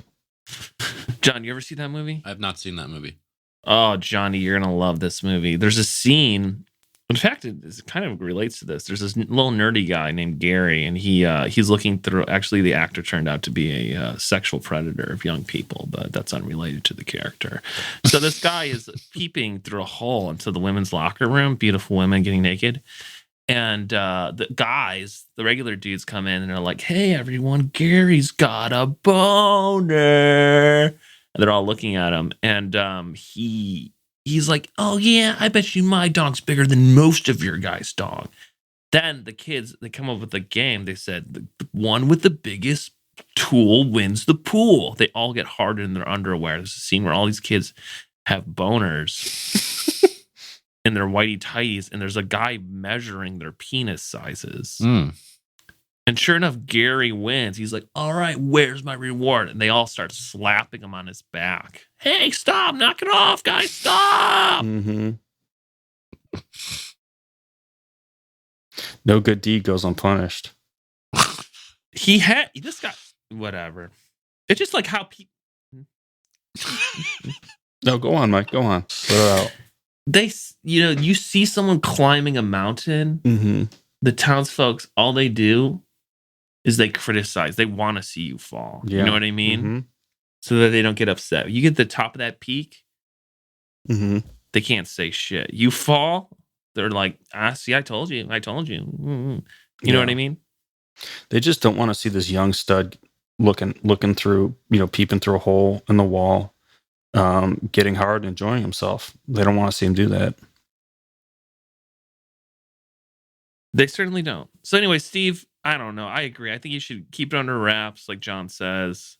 John, you ever see that movie? I've not seen that movie. Oh, Johnny, you're going to love this movie. There's a scene. In fact, it kind of relates to this. There's this little nerdy guy named Gary, and he's looking through. Actually, the actor turned out to be a sexual predator of young people, but that's unrelated to the character. So this guy is peeping through a hole into the women's locker room, beautiful women getting naked. And the guys, the regular dudes come in and they're like, hey, everyone, Gary's got a boner. And they're all looking at him. And he's like, oh, yeah, I bet you my dog's bigger than most of your guys' dog. Then the kids, they come up with a game. They said, the one with the biggest tool wins the pool. They all get hard in their underwear. There's a scene where all these kids have boners in their whitey tighties, and there's a guy measuring their penis sizes. And sure enough, Gary wins. He's like, all right, where's my reward? And they all start slapping him on his back. Hey, stop, knock it off, guys, stop. Mm-hmm. No good deed goes unpunished. This guy, whatever. It's just like how people. No, go on, Mike, go on. Put it out. You see someone climbing a mountain. Mm-hmm. The townsfolk, all they do is they criticize. They want to see you fall. Yeah. You know what I mean? Mm-hmm. so that they don't get upset. You get the top of that peak, Mm-hmm. they can't say shit. You fall, they're like, see, I told you. Mm-hmm. You know what I mean? They just don't want to see this young stud looking through, peeping through a hole in the wall, getting hard and enjoying himself. They don't want to see him do that. They certainly don't. So anyway, Steve, I don't know. I agree. I think you should keep it under wraps, like John says.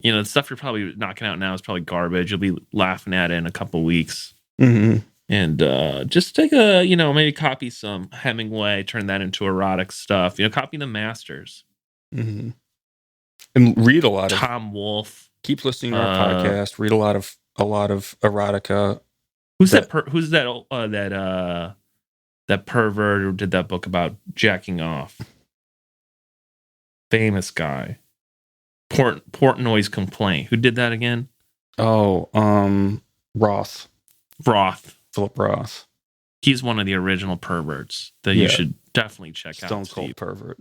The stuff you're probably knocking out now is probably garbage. You'll be laughing at it in a couple weeks. Mm-hmm. And just take maybe copy some Hemingway, turn that into erotic stuff. Copy the masters. Mm-hmm. And read a lot of Tom Wolfe. Keep listening to our podcast. Read a lot of erotica. Who's that pervert who did that book about jacking off? Famous guy. Portnoy's Complaint. Who did that again? Oh, Roth. Philip Roth. He's one of the original perverts that you should definitely check out. Stone cold pervert.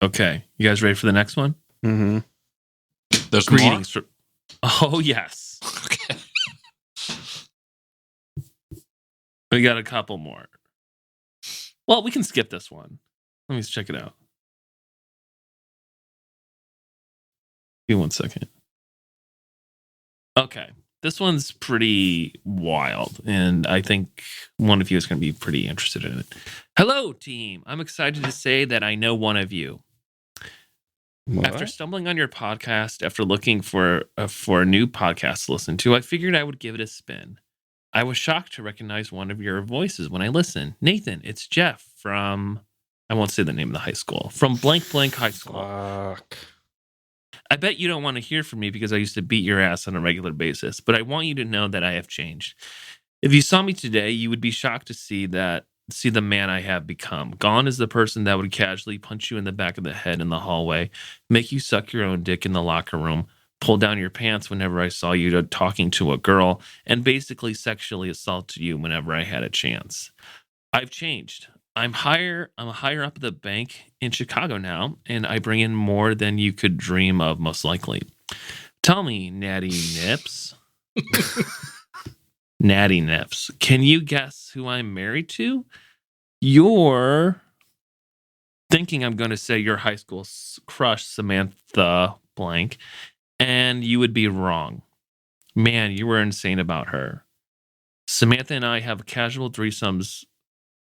Okay, you guys ready for the next one? Mm-hmm. There's Greetings. more? Oh yes. Okay. We got a couple more. Well, we can skip this one. Let me just check it out. Give me 1 second. Okay. This one's pretty wild, and I think one of you is going to be pretty interested in it. Hello, team. I'm excited to say that I know one of you. What? After stumbling on your podcast, after looking for a new podcast to listen to, I figured I would give it a spin. I was shocked to recognize one of your voices when I listened. Nathan, it's Jeff from, I won't say the name of the high school, from blank high school. Fuck. I bet you don't want to hear from me because I used to beat your ass on a regular basis, but I want you to know that I have changed. If you saw me today, you would be shocked to see the man I have become. Gone is the person that would casually punch you in the back of the head in the hallway, make you suck your own dick in the locker room, pull down your pants whenever I saw you talking to a girl, and basically sexually assault you whenever I had a chance. I've changed. I'm higher up at the bank in Chicago now, and I bring in more than you could dream of, most likely. Tell me, Natty Nips. Natty Nips. Can you guess who I'm married to? You're thinking I'm going to say your high school crush, Samantha blank, and you would be wrong. Man, you were insane about her. Samantha and I have casual threesomes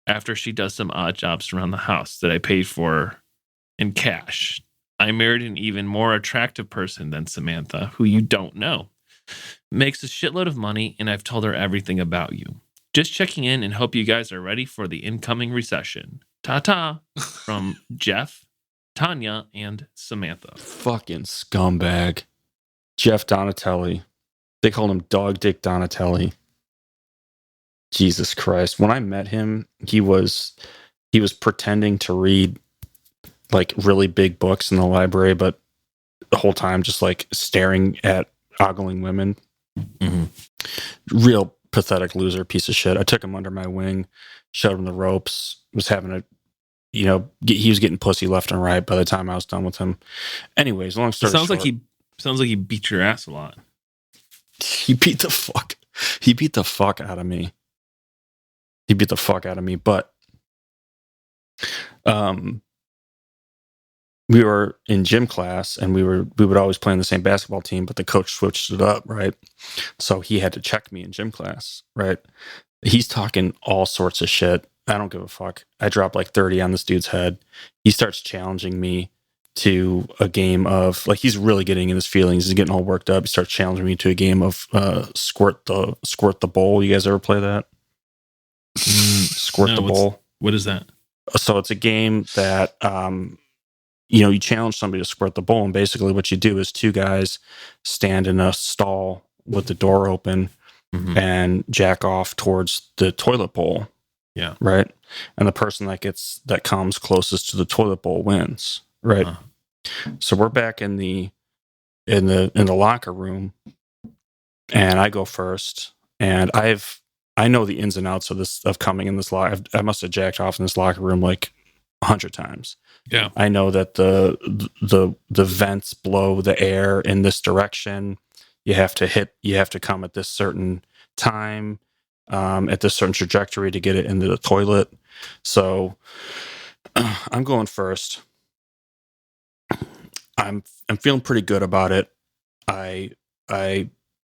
after she does some odd jobs around the house that I paid for in cash. I married an even more attractive person than Samantha, who you don't know. Makes a shitload of money, and I've told her everything about you. Just checking in and hope you guys are ready for the incoming recession. Ta-ta from Jeff, Tanya, and Samantha. Fucking scumbag. Jeff Donatelli. They called him Dog Dick Donatelli. Jesus Christ. When I met him, he was pretending to read like really big books in the library, but the whole time just like staring at ogling women. Mm-hmm. Real pathetic loser, piece of shit. I took him under my wing, showed him the ropes, was having a, he was getting pussy left and right by the time I was done with him. Anyways, long story short. Sounds like he beat your ass a lot. He beat the fuck out of me. But we were in gym class and we would always play on the same basketball team, but the coach switched it up, right? So he had to check me in gym class, right? He's talking all sorts of shit. I don't give a fuck. I dropped like 30 on this dude's head. He starts challenging me to a game of, like, he's really getting in his feelings. He's getting all worked up. He starts challenging me to a game of squirt the bowl. You guys ever play that? Squirt the bowl. What is that? So it's a game that you challenge somebody to squirt the bowl, and basically what you do is two guys stand in a stall with the door open and jack off towards the toilet bowl. Yeah. Right. And the person that comes closest to the toilet bowl wins. Right. So we're back in the locker room, and I go first, and I know the ins and outs of coming in this locker. I must have jacked off in this locker room like 100 times. Yeah. I know that the vents blow the air in this direction. You have to come at this certain time, at this certain trajectory to get it into the toilet. So I'm going first. I'm feeling pretty good about it. I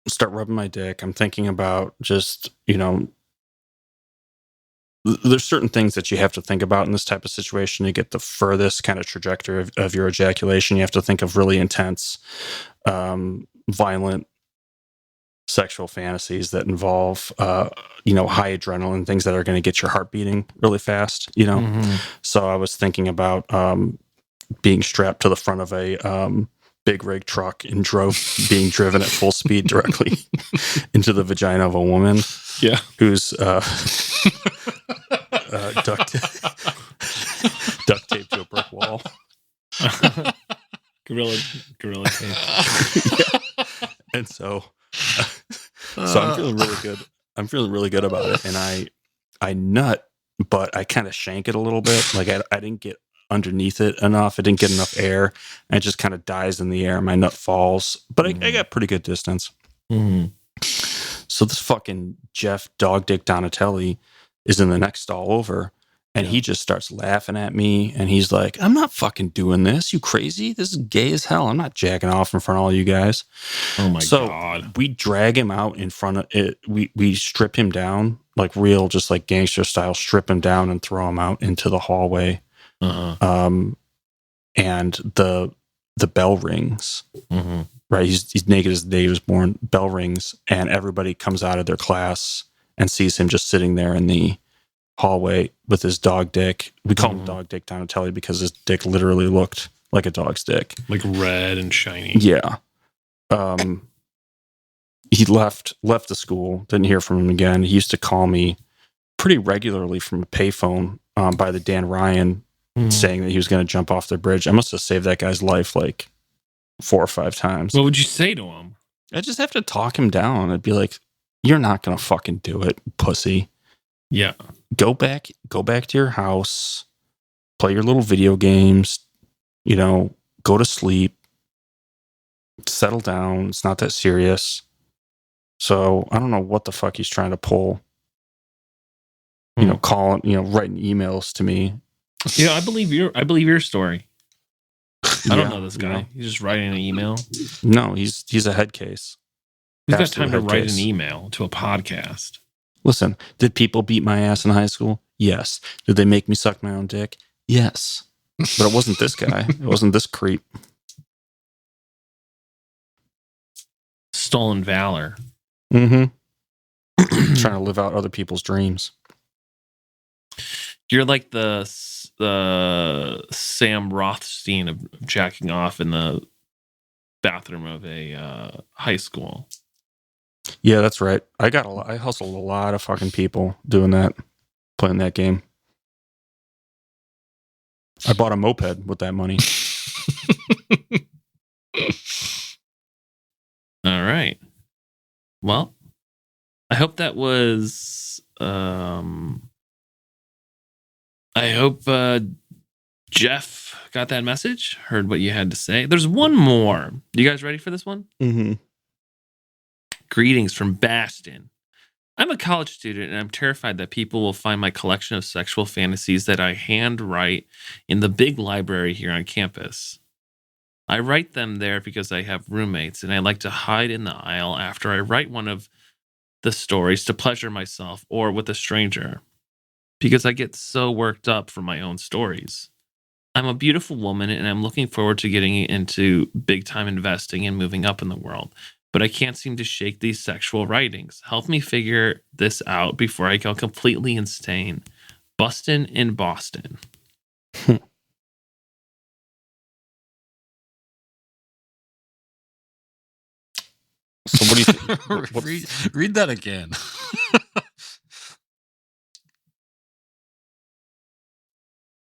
start rubbing my dick. I'm thinking about just, there's certain things that you have to think about in this type of situation to get the furthest kind of trajectory of your ejaculation. You have to think of really intense, violent sexual fantasies that involve, high adrenaline, things that are going to get your heart beating really fast, So I was thinking about being strapped to the front of a big rig truck and being driven at full speed directly into the vagina of a woman. Yeah. Who's duct taped to a brick wall. Gorilla tape. Yeah. And so I'm feeling really good. I'm feeling really good about it. And I nut, but I kind of shank it a little bit. Like I didn't get underneath it enough. I didn't get enough air. And it just kind of dies in the air. My nut falls, but I got pretty good distance. Mm-hmm. So this fucking Jeff Dog Dick Donatelli is in the next stall over, and he just starts laughing at me, and he's like, I'm not fucking doing this. You crazy? This is gay as hell. I'm not jacking off in front of all you guys. Oh my so God. We drag him out in front of it. We strip him down, like real, just like gangster style, strip him down and throw him out into the hallway. Uh-huh. And the bell rings. Mm-hmm. Right, he's naked as the day he was born. Bell rings, and everybody comes out of their class and sees him just sitting there in the hallway with his dog dick. We call him Dog Dick Donatelli because his dick literally looked like a dog's dick, Like red and shiny. Yeah. He left the school. Didn't hear from him again. He used to call me pretty regularly from a payphone by the Dan Ryan, saying that he was going to jump off the bridge. I must have saved that guy's life like 4 or 5 times. What would you say to him? I just have to talk him down. I'd be like, you're not going to fucking do it, pussy. Yeah. Go back to your house, play your little video games, go to sleep, settle down. It's not that serious. So I don't know what the fuck he's trying to pull. Calling, writing emails to me. Yeah, I believe your story. I don't know this guy. He's just writing an email. No, he's a head case. He's got time to write an email to a podcast. Listen, did people beat my ass in high school? Yes. Did they make me suck my own dick? Yes. But it wasn't this guy. It wasn't this creep. Stolen valor. Mm-hmm. Trying to live out other people's dreams. You're like the Sam Rothstein of jacking off in the bathroom of a high school. Yeah, that's right. I hustled a lot of fucking people doing that, playing that game. I bought a moped with that money. All right. Well, I hope that was. I hope Jeff got that message, heard what you had to say. There's one more. You guys ready for this one? Mm-hmm. Greetings from Baston. I'm a college student, and I'm terrified that people will find my collection of sexual fantasies that I handwrite in the big library here on campus. I write them there because I have roommates, and I like to hide in the aisle after I write one of the stories to pleasure myself or with a stranger, because I get so worked up from my own stories. I'm a beautiful woman, and I'm looking forward to getting into big-time investing and moving up in the world, but I can't seem to shake these sexual writings. Help me figure this out before I go completely insane. Bustin' in Boston. So what do you think? Read that again.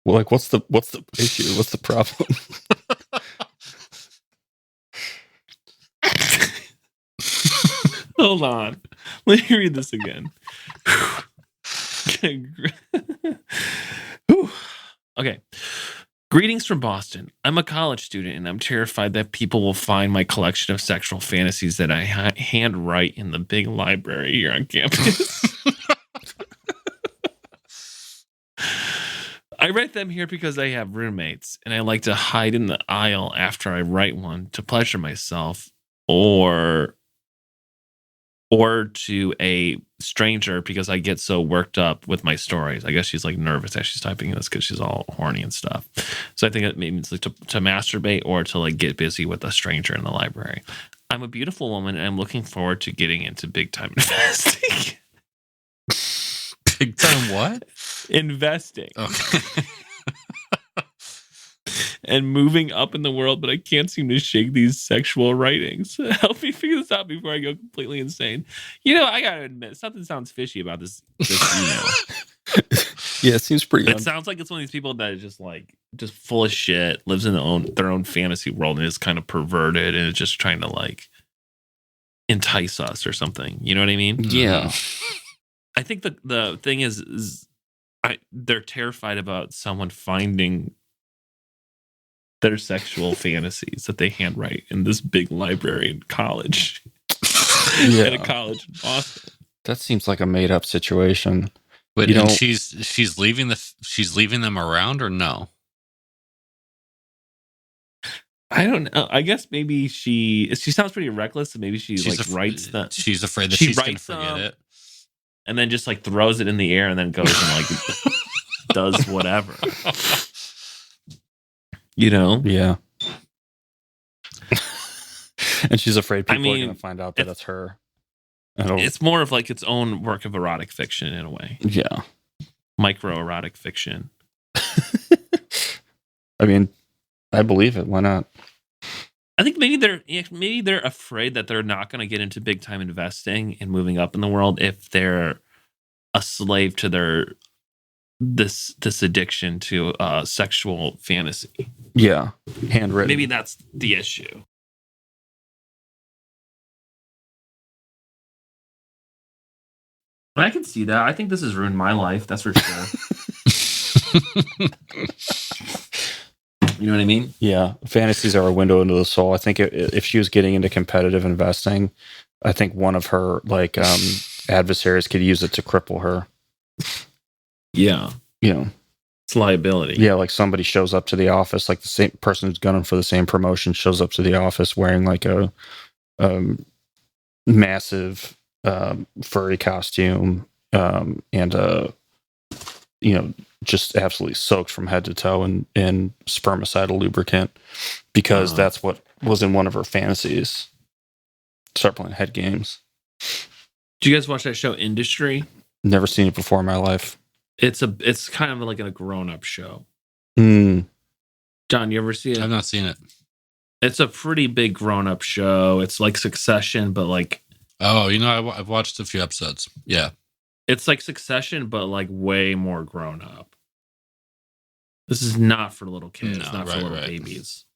Well, like, what's the issue? What's the problem? Hold on. Let me read this again. Okay. Greetings from Boston. I'm a college student, and I'm terrified that people will find my collection of sexual fantasies that I handwrite in the big library here on campus. I write them here because I have roommates, and I like to hide in the aisle after I write one to pleasure myself, or to a stranger because I get so worked up with my stories. I guess she's like nervous as she's typing this because she's all horny and stuff. So I think it means like to masturbate or to like get busy with a stranger in the library. I'm a beautiful woman, and I'm looking forward to getting into big time investing. Big time what? Investing. Okay. And moving up in the world, but I can't seem to shake these sexual writings. Help me figure this out before I go completely insane. I gotta admit, something sounds fishy about this email. Yeah, it seems pretty. It sounds like it's one of these people that is just full of shit, lives in their own fantasy world, and is kind of perverted, and is just trying to like entice us or something. You know what I mean? Yeah. I think the thing is they're terrified about someone finding their sexual fantasies that they handwrite in this big library in college. Yeah. At a college in Boston. That seems like a made up situation. But You know- she's leaving them around or no? I don't know. I guess maybe she sounds pretty reckless, and maybe she's writes that. She's afraid that she she's gonna writes forget it. and then just like throws it in the air and then goes and like does whatever. Yeah. And she's afraid people are mean, going to find out that it's her. It's more of like its own work of erotic fiction in a way. Yeah. Micro erotic fiction. I mean, I believe it. Why not? I think maybe they're afraid that they're not going to get into big time investing and moving up in the world if they're a slave to this addiction to sexual fantasy. Yeah. Handwritten. Maybe that's the issue. I can see that. I think this has ruined my life. That's for sure. You know what I mean? Yeah. Fantasies are a window into the soul. I think if she was getting into competitive investing, I think one of her adversaries could use it to cripple her. Yeah. It's liability. Yeah, like somebody shows up to the office, like the same person who's gunning for the same promotion shows up to the office wearing like a massive furry costume and just absolutely soaked from head to toe in spermicidal lubricant because that's what was in one of her fantasies. Start playing head games. Do you guys watch that show Industry? Never seen it before in my life. It's kind of like a grown-up show. Mm. John, you ever see it? I've not seen it. It's a pretty big grown-up show. It's like Succession, but like... Oh, I've watched a few episodes. Yeah. It's like Succession, but like way more grown-up. This is not for little kids. No, not for little right. babies.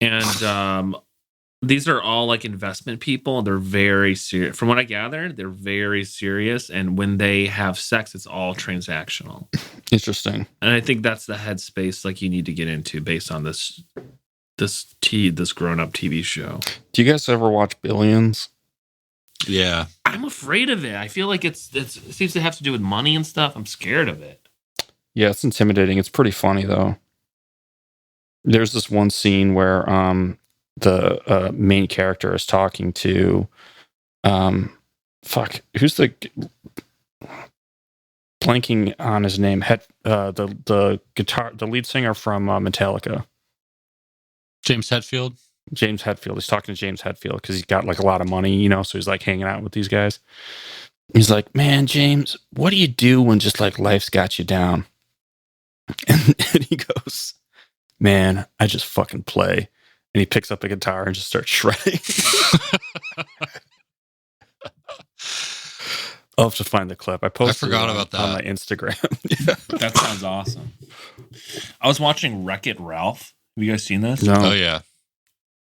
And these are all like investment people. They're very serious. From what I gather, they're very serious. And when they have sex, it's all transactional. Interesting. And I think that's the headspace like you need to get into based on this grown-up TV show. Do you guys ever watch Billions? Yeah. I'm afraid of it. I feel like it seems to have to do with money and stuff. I'm scared of it. Yeah, it's intimidating. It's pretty funny though. There's this one scene where the main character is talking to who's the blanking on his name, the lead singer from Metallica. James Hetfield. He's talking to James Hetfield because he's got like a lot of money, so he's like hanging out with these guys. He's like, man, James, what do you do when just like life's got you down? And he goes, man, I just fucking play. And he picks up a guitar and just starts shredding. I'll have to find the clip. I forgot about that on my Instagram. Yeah. That sounds awesome. I was watching Wreck-It Ralph. Have you guys seen this? No. Oh, yeah.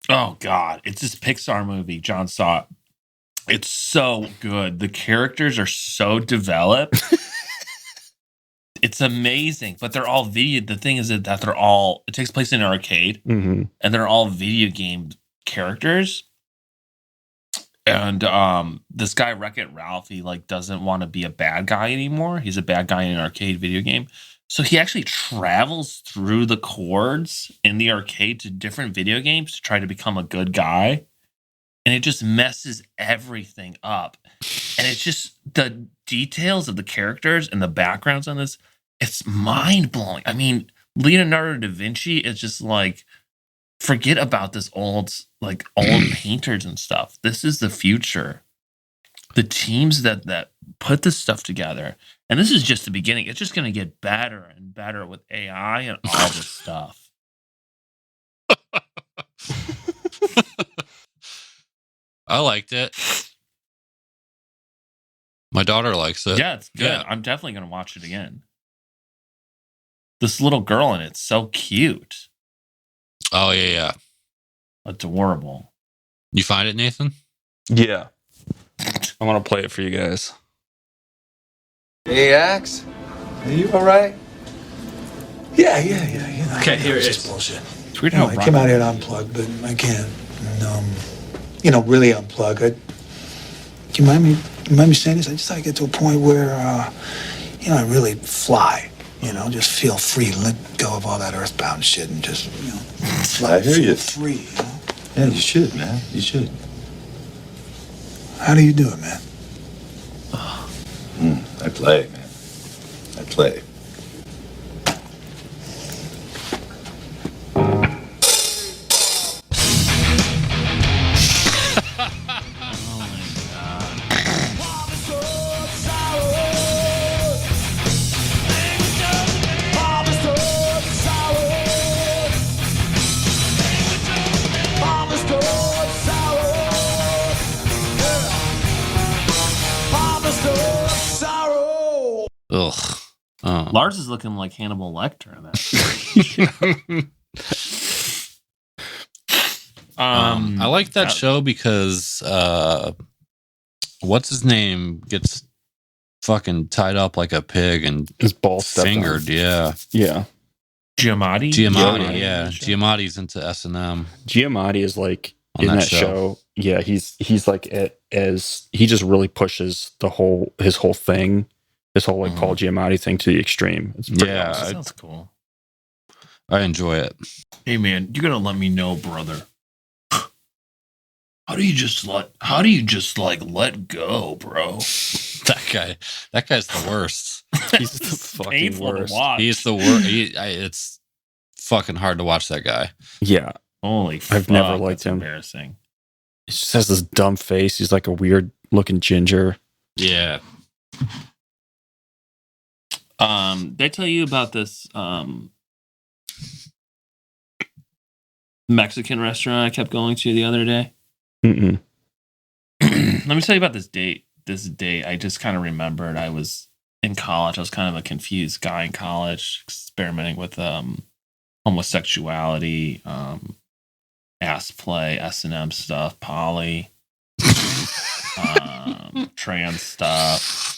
Oh, God. It's this Pixar movie. John saw it. It's so good. The characters are so developed. It's amazing, but they're all video. The thing is that they're all. It takes place in an arcade, and they're all video game characters. And this guy Wreck-It Ralph, he like doesn't want to be a bad guy anymore. He's a bad guy in an arcade video game, so he actually travels through the chords in the arcade to different video games to try to become a good guy, and it just messes everything up. And it's just the details of the characters and the backgrounds on this. It's mind blowing. I mean, Leonardo da Vinci is just like. Forget about this old painters and stuff. This is the future. The teams that put this stuff together, and this is just the beginning. It's just going to get better and better with AI and all this stuff. I liked it. My daughter likes it. Yeah, it's good. Yeah. I'm definitely going to watch it again. This little girl in it's so cute. Oh yeah. Adorable. You find it, Nathan? Yeah. I want to play it for you guys. Hey, Axe. Are you all right? Yeah. You know, Okay, here it's it just is. bullshit. It's weird You know, how I came out here to unplug, but I can't. And, really unplug. Do you mind me saying this? I just gotta get to a point where, I really fly. Just feel free, let go of all that Earthbound shit, and just, I hear you. feel free. Yeah, you should, man. You should. How do you do it, man? I play, man. I play. Ugh. Lars is looking like Hannibal Lecter in that. I like that show because what's his name gets fucking tied up like a pig and His ball stepped fingered. on. Yeah. Yeah. Giamatti. Yeah. Giamatti's into S&M. Giamatti is like On in that that show. Yeah, he's like as he just really pushes his whole thing, this whole like Paul Giamatti thing to the extreme. It's pretty Yeah. awesome. That sounds cool. I enjoy it. Hey man, you gotta let me know, brother. How do you just let go, bro? That guy's the worst. He's the It's fucking painful to worst. watch. He's the worst. It's fucking hard to watch that guy. Yeah, Holy fuck, I've never liked that's him. Embarrassing. he just has this dumb face. He's like a weird looking ginger. Yeah. Did I tell you about this Mexican restaurant I kept going to the other day? Mm-mm. Let me tell you about this date. This date, I just kind of remembered I was in college. I was kind of a confused guy in college, experimenting with homosexuality, ass play, S&M stuff, poly, trans stuff,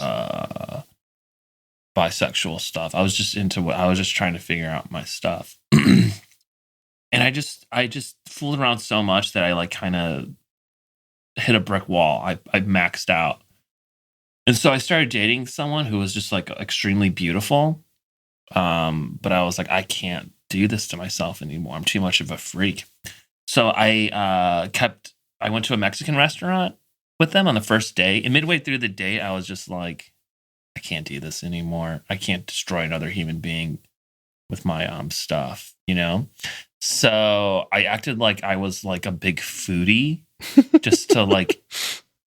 bisexual stuff. I was just trying to figure out my stuff. And I just fooled around so much that I like kind of hit a brick wall. I maxed out. And so I started dating someone who was just like extremely beautiful. But I was like, I can't do this to myself anymore. I'm too much of a freak. So I went to a Mexican restaurant with them on the first day. And midway through the date, I was just like, I can't do this anymore. I can't destroy another human being with my stuff, you know? So I acted like I was like a big foodie just to like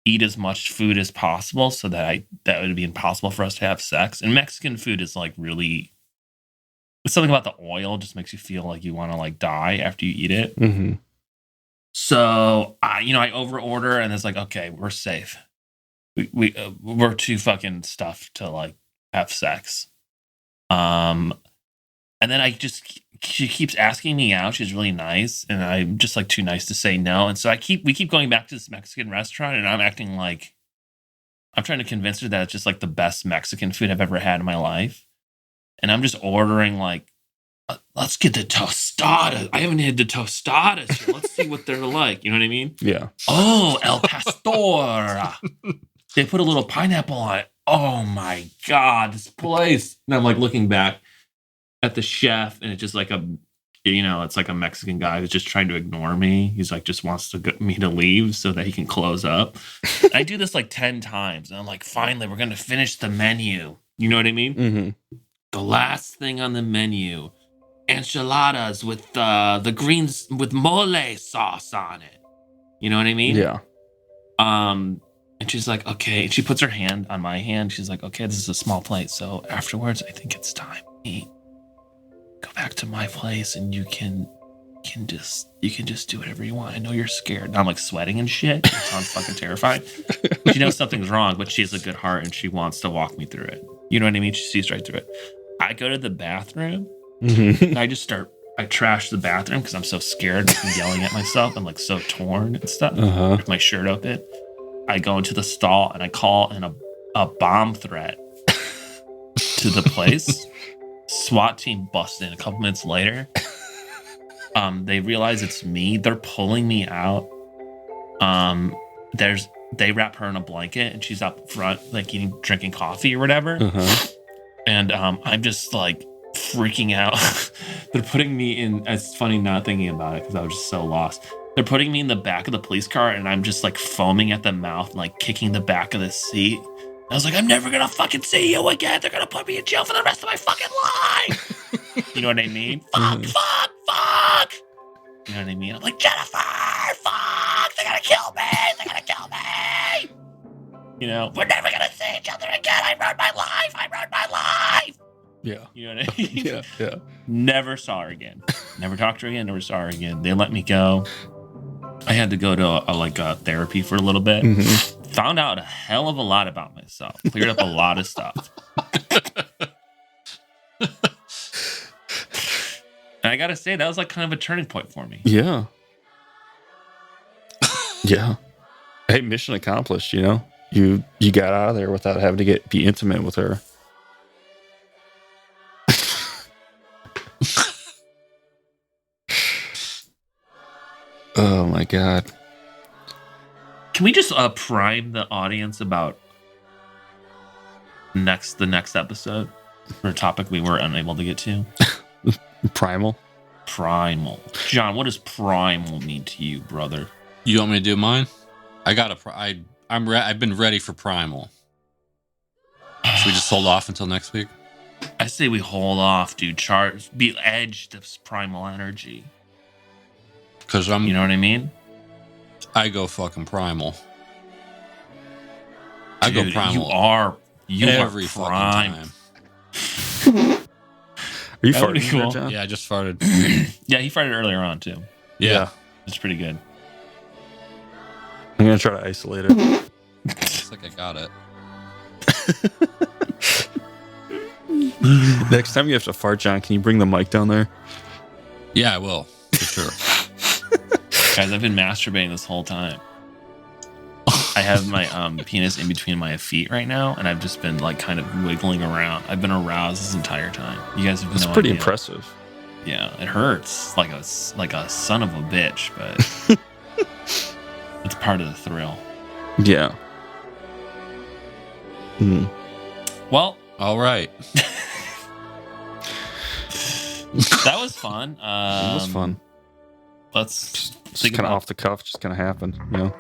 eat as much food as possible so that would be impossible for us to have sex. And Mexican food is like really, it's something about the oil just makes you feel like you want to like die after you eat it. Mm-hmm. So I over order and it's like, okay, we're safe. We're too fucking stuffed to like have sex. And then she keeps asking me out. She's really nice, and I'm just like too nice to say no. And so we keep going back to this Mexican restaurant, and I'm acting like I'm trying to convince her that it's just like the best Mexican food I've ever had in my life. and I'm just ordering like, let's get the tostadas. I haven't had the tostadas yet. Let's see what they're like. You know what I mean? Yeah. Oh, El Pastor. They put a little pineapple on it. Oh my God, this place. And I'm like looking back at the chef, and it's just like it's like a Mexican guy who's just trying to ignore me. He's like, just wants to get me to leave so that he can close up. I do this like 10 times. And I'm like, finally, we're going to finish the menu. You know what I mean? Mm-hmm. The last thing on the menu, enchiladas with the greens with mole sauce on it. You know what I mean? Yeah. And she's like, okay. And she puts her hand on my hand. She's like, okay, this is a small plate. So afterwards, I think it's time to eat. Go back to my place, and you can just do whatever you want. I know you're scared. And I'm like sweating and shit. It sounds fucking terrifying. She knows something's wrong, but she has a good heart, and she wants to walk me through it. You know what I mean? She sees right through it. I go to the bathroom, and I trash the bathroom because I'm so scared and yelling at myself. I'm like so torn and stuff with my shirt open. I go into the stall, and I call in a bomb threat to the place. SWAT team busts in a couple minutes later. They realize it's me. They're pulling me out. They wrap her in a blanket, and she's up front, like drinking coffee or whatever. And I'm just like freaking out. They're putting me in. It's funny not thinking about it because I was just so lost. They're putting me in the back of the police car, and I'm just like foaming at the mouth, and like kicking the back of the seat. I was like, I'm never gonna fucking see you again. They're gonna put me in jail for the rest of my fucking life. You know what I mean? Fuck. You know what I mean? I'm like, Jennifer, fuck. They're gonna kill me. You know, we're never gonna see each other again. I ruined my life. Yeah. You know what I mean? Yeah. Never saw her again. Never talked to her again. Never saw her again. They let me go. I had to go to a therapy for a little bit. Found out a hell of a lot about myself. Cleared up a lot of stuff. And I gotta say, that was like kind of a turning point for me. Yeah. Yeah. Hey, mission accomplished, you know? You got out of there without having to be intimate with her. Oh my God. Can we just prime the audience about the next episode or a topic we were unable to get to? Primal. John, what does primal mean to you, brother? You want me to do mine? I've been ready for primal. Should we just hold off until next week? I say we hold off, dude. Be edged of primal energy. Because you know what I mean? I go fucking primal. Dude, I go primal. You every are fucking time. Are you farting, cool? John? Yeah, I just farted. Yeah, he farted earlier on too. Yeah. It's pretty good. I'm gonna try to isolate it. Looks like I got it. Next time you have to fart, John, can you bring the mic down there? Yeah, I will. For sure. Guys, I've been masturbating this whole time. I have my penis in between my feet right now, and I've just been like kind of wiggling around. I've been aroused this entire time. You guys have That's no pretty idea. impressive. Yeah, it hurts like a son of a bitch, but it's part of the thrill. Yeah. Well, all right. That was fun. It was fun. Let's just kind of off the cuff, just kind of happened, you know.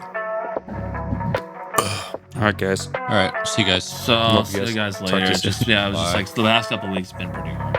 All right, guys. All right. See you guys. So, see you guys later. It was just like the last couple of weeks have been pretty hard.